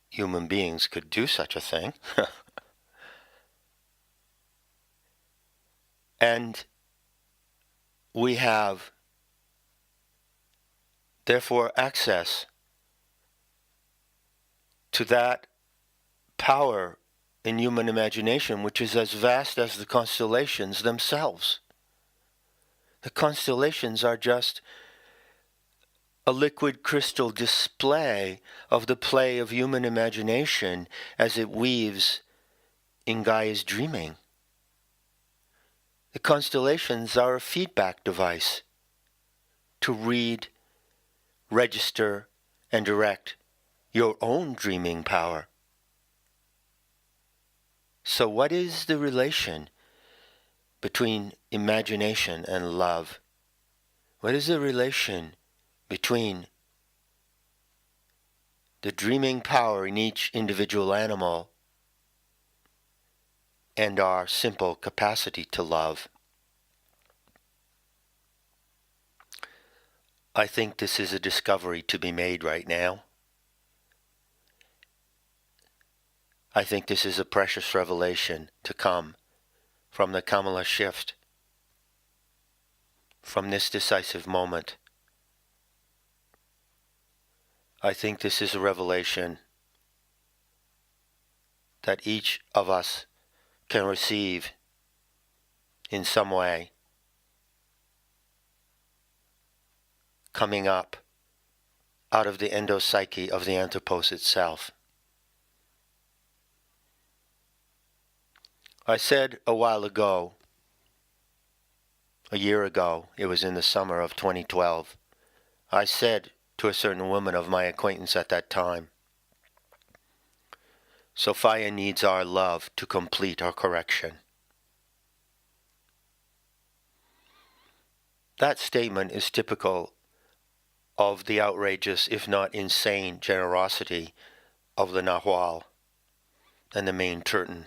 human beings could do such a thing. And we have, therefore, access to that power in human imagination which is as vast as the constellations themselves. The constellations are just a liquid crystal display of the play of human imagination as it weaves in Gaia's dreaming. The constellations are a feedback device to read, register, and direct your own dreaming power. So what is the relation between imagination and love? What is the relation between the dreaming power in each individual animal and our simple capacity to love? I think this is a discovery to be made right now. I think this is a precious revelation to come from the Kamala shift, from this decisive moment. I think this is a revelation that each of us can receive in some way, coming up out of the endopsyche of the anthropos itself. I said a while ago, a year ago, it was in the summer of 2012, I said to a certain woman of my acquaintance at that time, Sophia needs our love to complete our correction. That statement is typical of the outrageous, if not insane, generosity of the Nahual and the main Turton.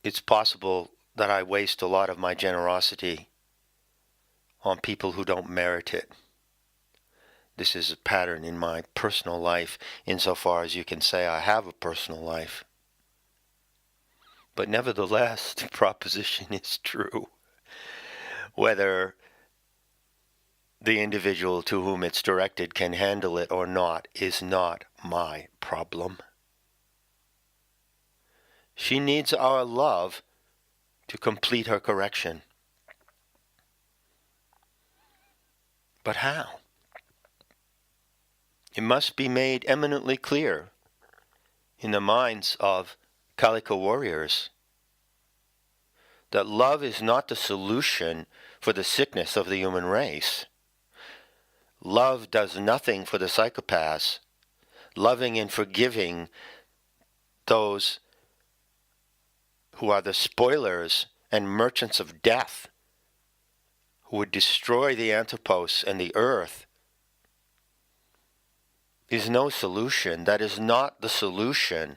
It's possible that I waste a lot of my generosity on people who don't merit it. This is a pattern in my personal life, insofar as you can say I have a personal life. But nevertheless, the proposition is true. Whether the individual to whom it's directed can handle it or not is not my problem. She needs our love to complete her correction. But how? It must be made eminently clear in the minds of Calico warriors that love is not the solution for the sickness of the human race. Love does nothing for the psychopaths. Loving and forgiving those who are the spoilers and merchants of death, who would destroy the anthropos and the earth, is no solution. That is not the solution.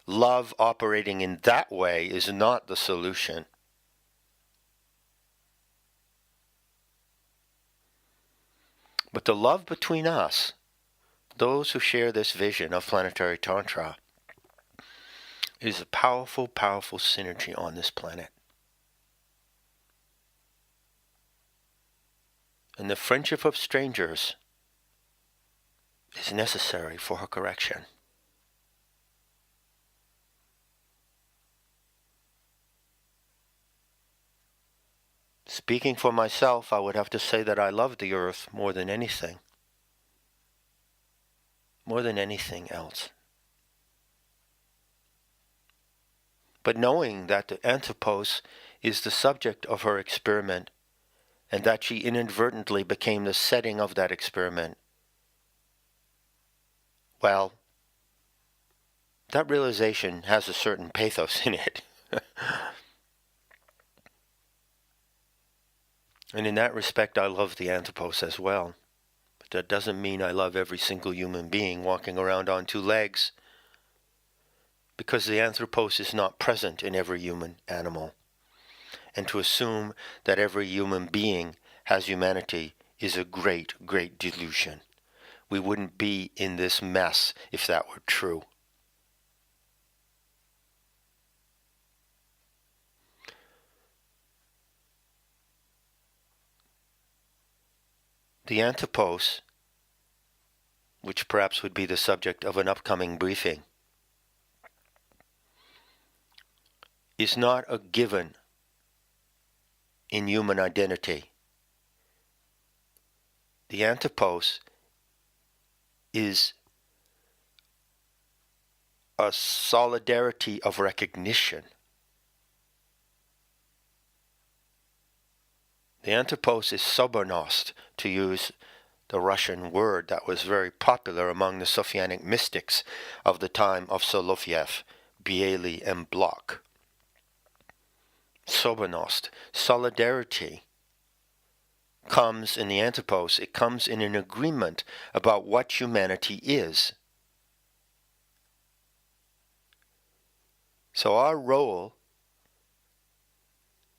Love operating in that way is not the solution. But the love between us, those who share this vision of Planetary Tantra, is a powerful, powerful synergy on this planet. And the friendship of strangers is necessary for her correction. Speaking for myself, I would have to say that I love the earth more than anything. More than anything else. But knowing that the anthropos is the subject of her experiment, and that she inadvertently became the setting of that experiment, well, that realization has a certain pathos in it. And in that respect, I love the anthropos as well. But that doesn't mean I love every single human being walking around on two legs, because the anthropos is not present in every human animal. And to assume that every human being has humanity is a great, great delusion. We wouldn't be in this mess if that were true. The anthropos, which perhaps would be the subject of an upcoming briefing, is not a given in human identity. The anthropos is a solidarity of recognition. The anthropos is sobernost, to use the Russian word that was very popular among the Sophianic mystics of the time of Soloviev, Biely, and Bloch. Sobernost, solidarity, comes in the anthropos. It comes in an agreement about what humanity is. So our role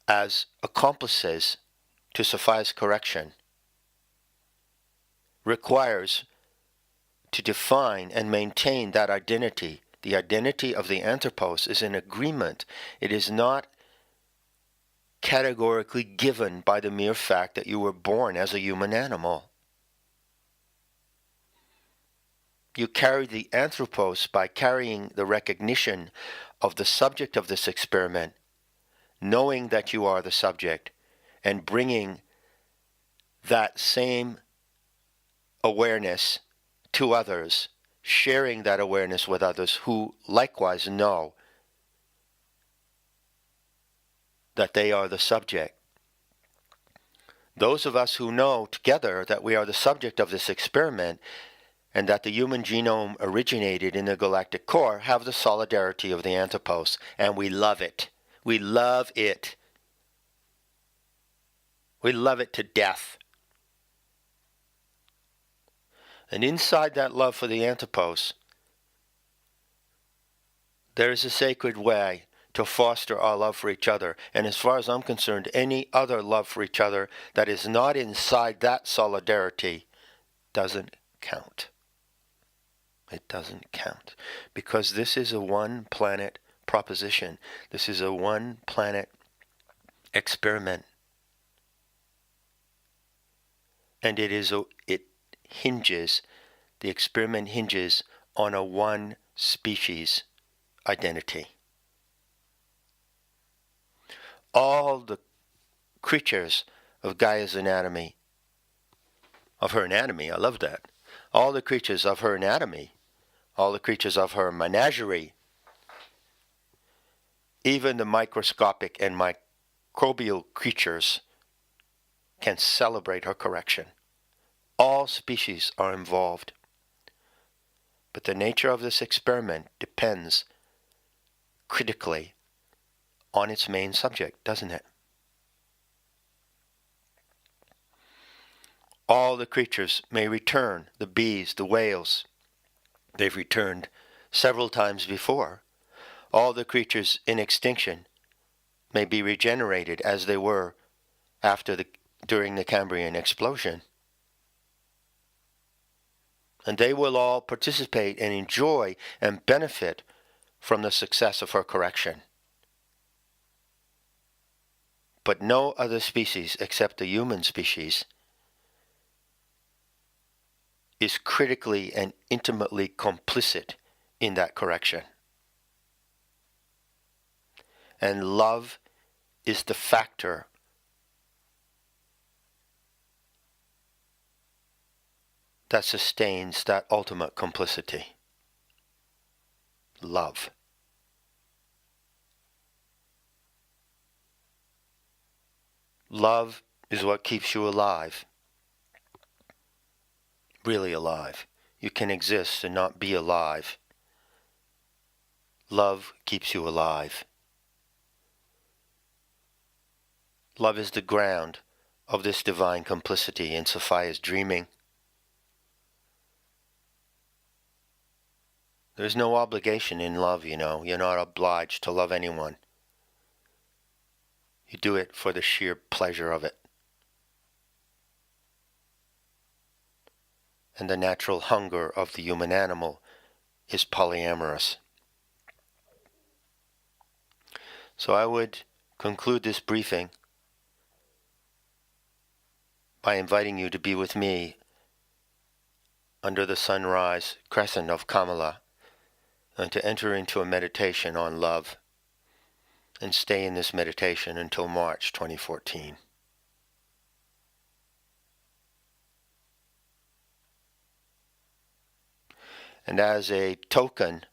as accomplices to Sophia's correction requires to define and maintain that identity. The identity of the anthropos is an agreement. It is not categorically given by the mere fact that you were born as a human animal. You carry the anthropos by carrying the recognition of the subject of this experiment, knowing that you are the subject, and bringing that same awareness to others, sharing that awareness with others who likewise know that they are the subject. Those of us who know together that we are the subject of this experiment and that the human genome originated in the galactic core have the solidarity of the anthropos, and we love it. We love it. We love it to death. And inside that love for the anthropos, there is a sacred way to foster our love for each other. And as far as I'm concerned, any other love for each other that is not inside that solidarity doesn't count. It doesn't count. Because this is a one-planet proposition. This is a one-planet experiment. And the experiment hinges on a one species identity. All the creatures of Gaia's anatomy, of her anatomy, I love that. All the creatures of her anatomy, all the creatures of her menagerie, even the microscopic and microbial creatures can celebrate her correction. All species are involved. But the nature of this experiment depends critically on its main subject, doesn't it? All the creatures may return, the bees, the whales. They've returned several times before. All the creatures in extinction may be regenerated as they were during the Cambrian explosion. And they will all participate and enjoy and benefit from the success of her correction. But no other species except the human species is critically and intimately complicit in that correction. And love is the factor that sustains that ultimate complicity. Love. Love is what keeps you alive. Really alive. You can exist and not be alive. Love keeps you alive. Love is the ground of this divine complicity in Sophia's dreaming. There's no obligation in love, you know. You're not obliged to love anyone. You do it for the sheer pleasure of it. And the natural hunger of the human animal is polyamorous. So I would conclude this briefing by inviting you to be with me under the sunrise crescent of Kamala and to enter into a meditation on love and stay in this meditation until March 2014. And as a token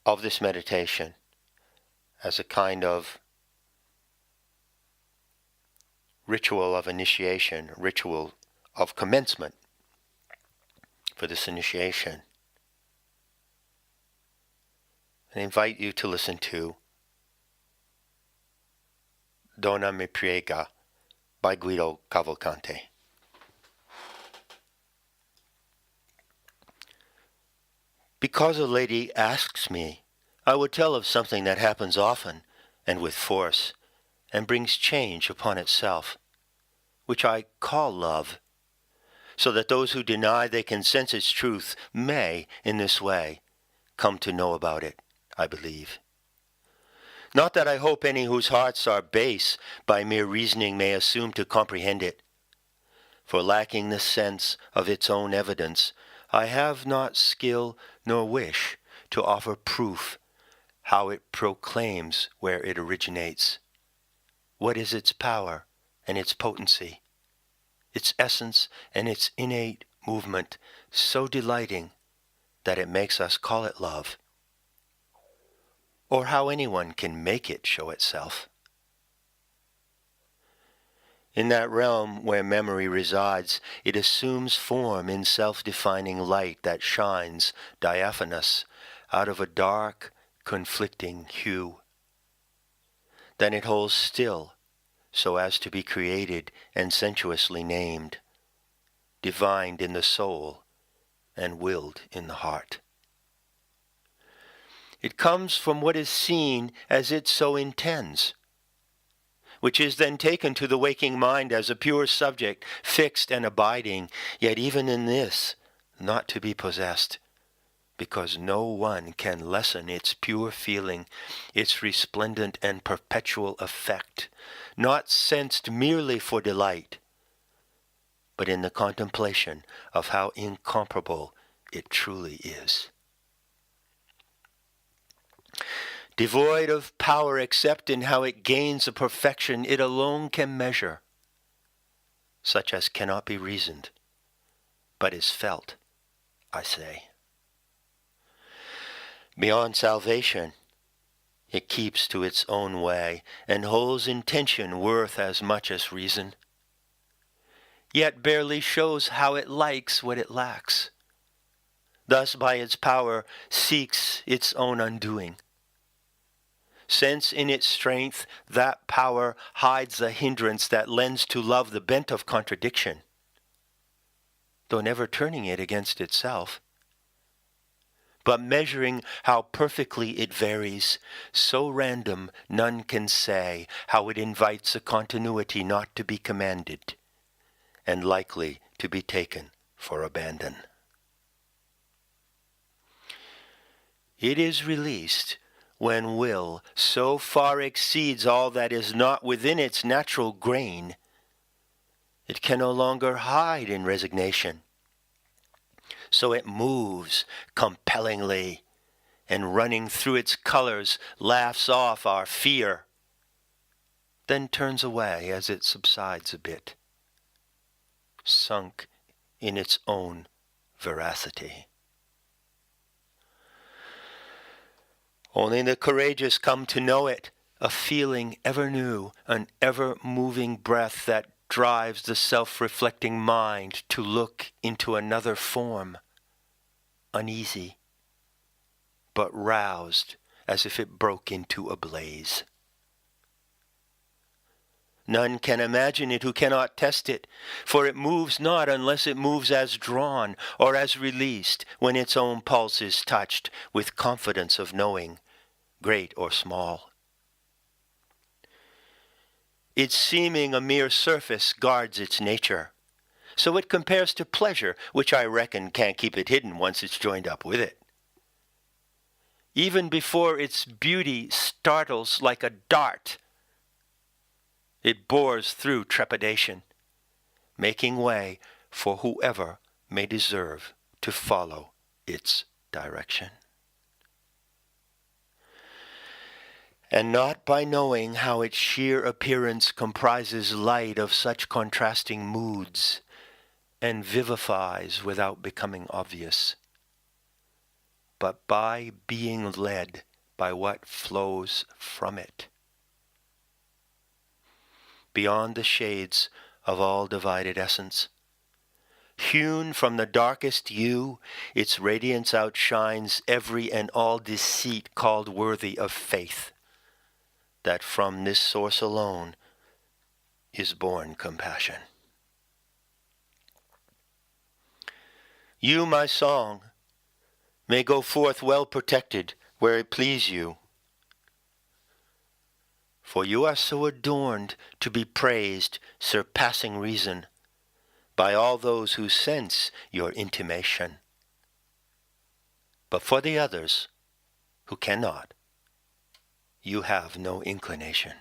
of this meditation, as a kind of ritual of initiation, ritual of commencement for this initiation, I invite you to listen to Donna Me Priega by Guido Cavalcante. Because a lady asks me, I would tell of something that happens often and with force, and brings change upon itself, which I call love, so that those who deny they can sense its truth may, in this way, come to know about it, I believe. Not that I hope any whose hearts are base by mere reasoning may assume to comprehend it, for lacking the sense of its own evidence, I have not skill nor wish to offer proof how it proclaims where it originates. What is its power and its potency, its essence and its innate movement, so delighting that it makes us call it love? Or how anyone can make it show itself? In that realm where memory resides, it assumes form in self-defining light that shines, diaphanous, out of a dark, conflicting hue. Then it holds still, so as to be created and sensuously named, divined in the soul and willed in the heart. It comes from what is seen as it so intends, which is then taken to the waking mind as a pure subject, fixed and abiding, yet even in this, not to be possessed, because no one can lessen its pure feeling, its resplendent and perpetual effect, not sensed merely for delight, but in the contemplation of how incomparable it truly is. Devoid of power except in how it gains a perfection it alone can measure, such as cannot be reasoned, but is felt, I say. Beyond salvation, it keeps to its own way, and holds intention worth as much as reason, yet barely shows how it likes what it lacks, thus by its power seeks its own undoing. Since in its strength that power hides the hindrance that lends to love the bent of contradiction, though never turning it against itself, but measuring how perfectly it varies, so random none can say how it invites a continuity not to be commanded, and likely to be taken for abandon. It is released when will so far exceeds all that is not within its natural grain, it can no longer hide in resignation. So it moves compellingly, and running through its colors laughs off our fear, then turns away as it subsides a bit, sunk in its own veracity. Only the courageous come to know it, a feeling ever new, an ever-moving breath that drives the self-reflecting mind to look into another form, uneasy, but roused as if it broke into a blaze. None can imagine it who cannot test it, for it moves not unless it moves as drawn or as released when its own pulse is touched with confidence of knowing, great or small. Its seeming a mere surface guards its nature, so it compares to pleasure, which I reckon can't keep it hidden once it's joined up with it. Even before its beauty startles like a dart, It bores through trepidation, making way for whoever may deserve to follow its direction. And not by knowing how its sheer appearance comprises light of such contrasting moods and vivifies without becoming obvious, but by being led by what flows from it. Beyond the shades of all divided essence, hewn from the darkest hue, its radiance outshines every and all deceit called worthy of faith, that from this source alone is born compassion. You, my song, may go forth well protected where it please you, for you are so adorned to be praised, surpassing reason, by all those who sense your intimation. But for the others who cannot, you have no inclination.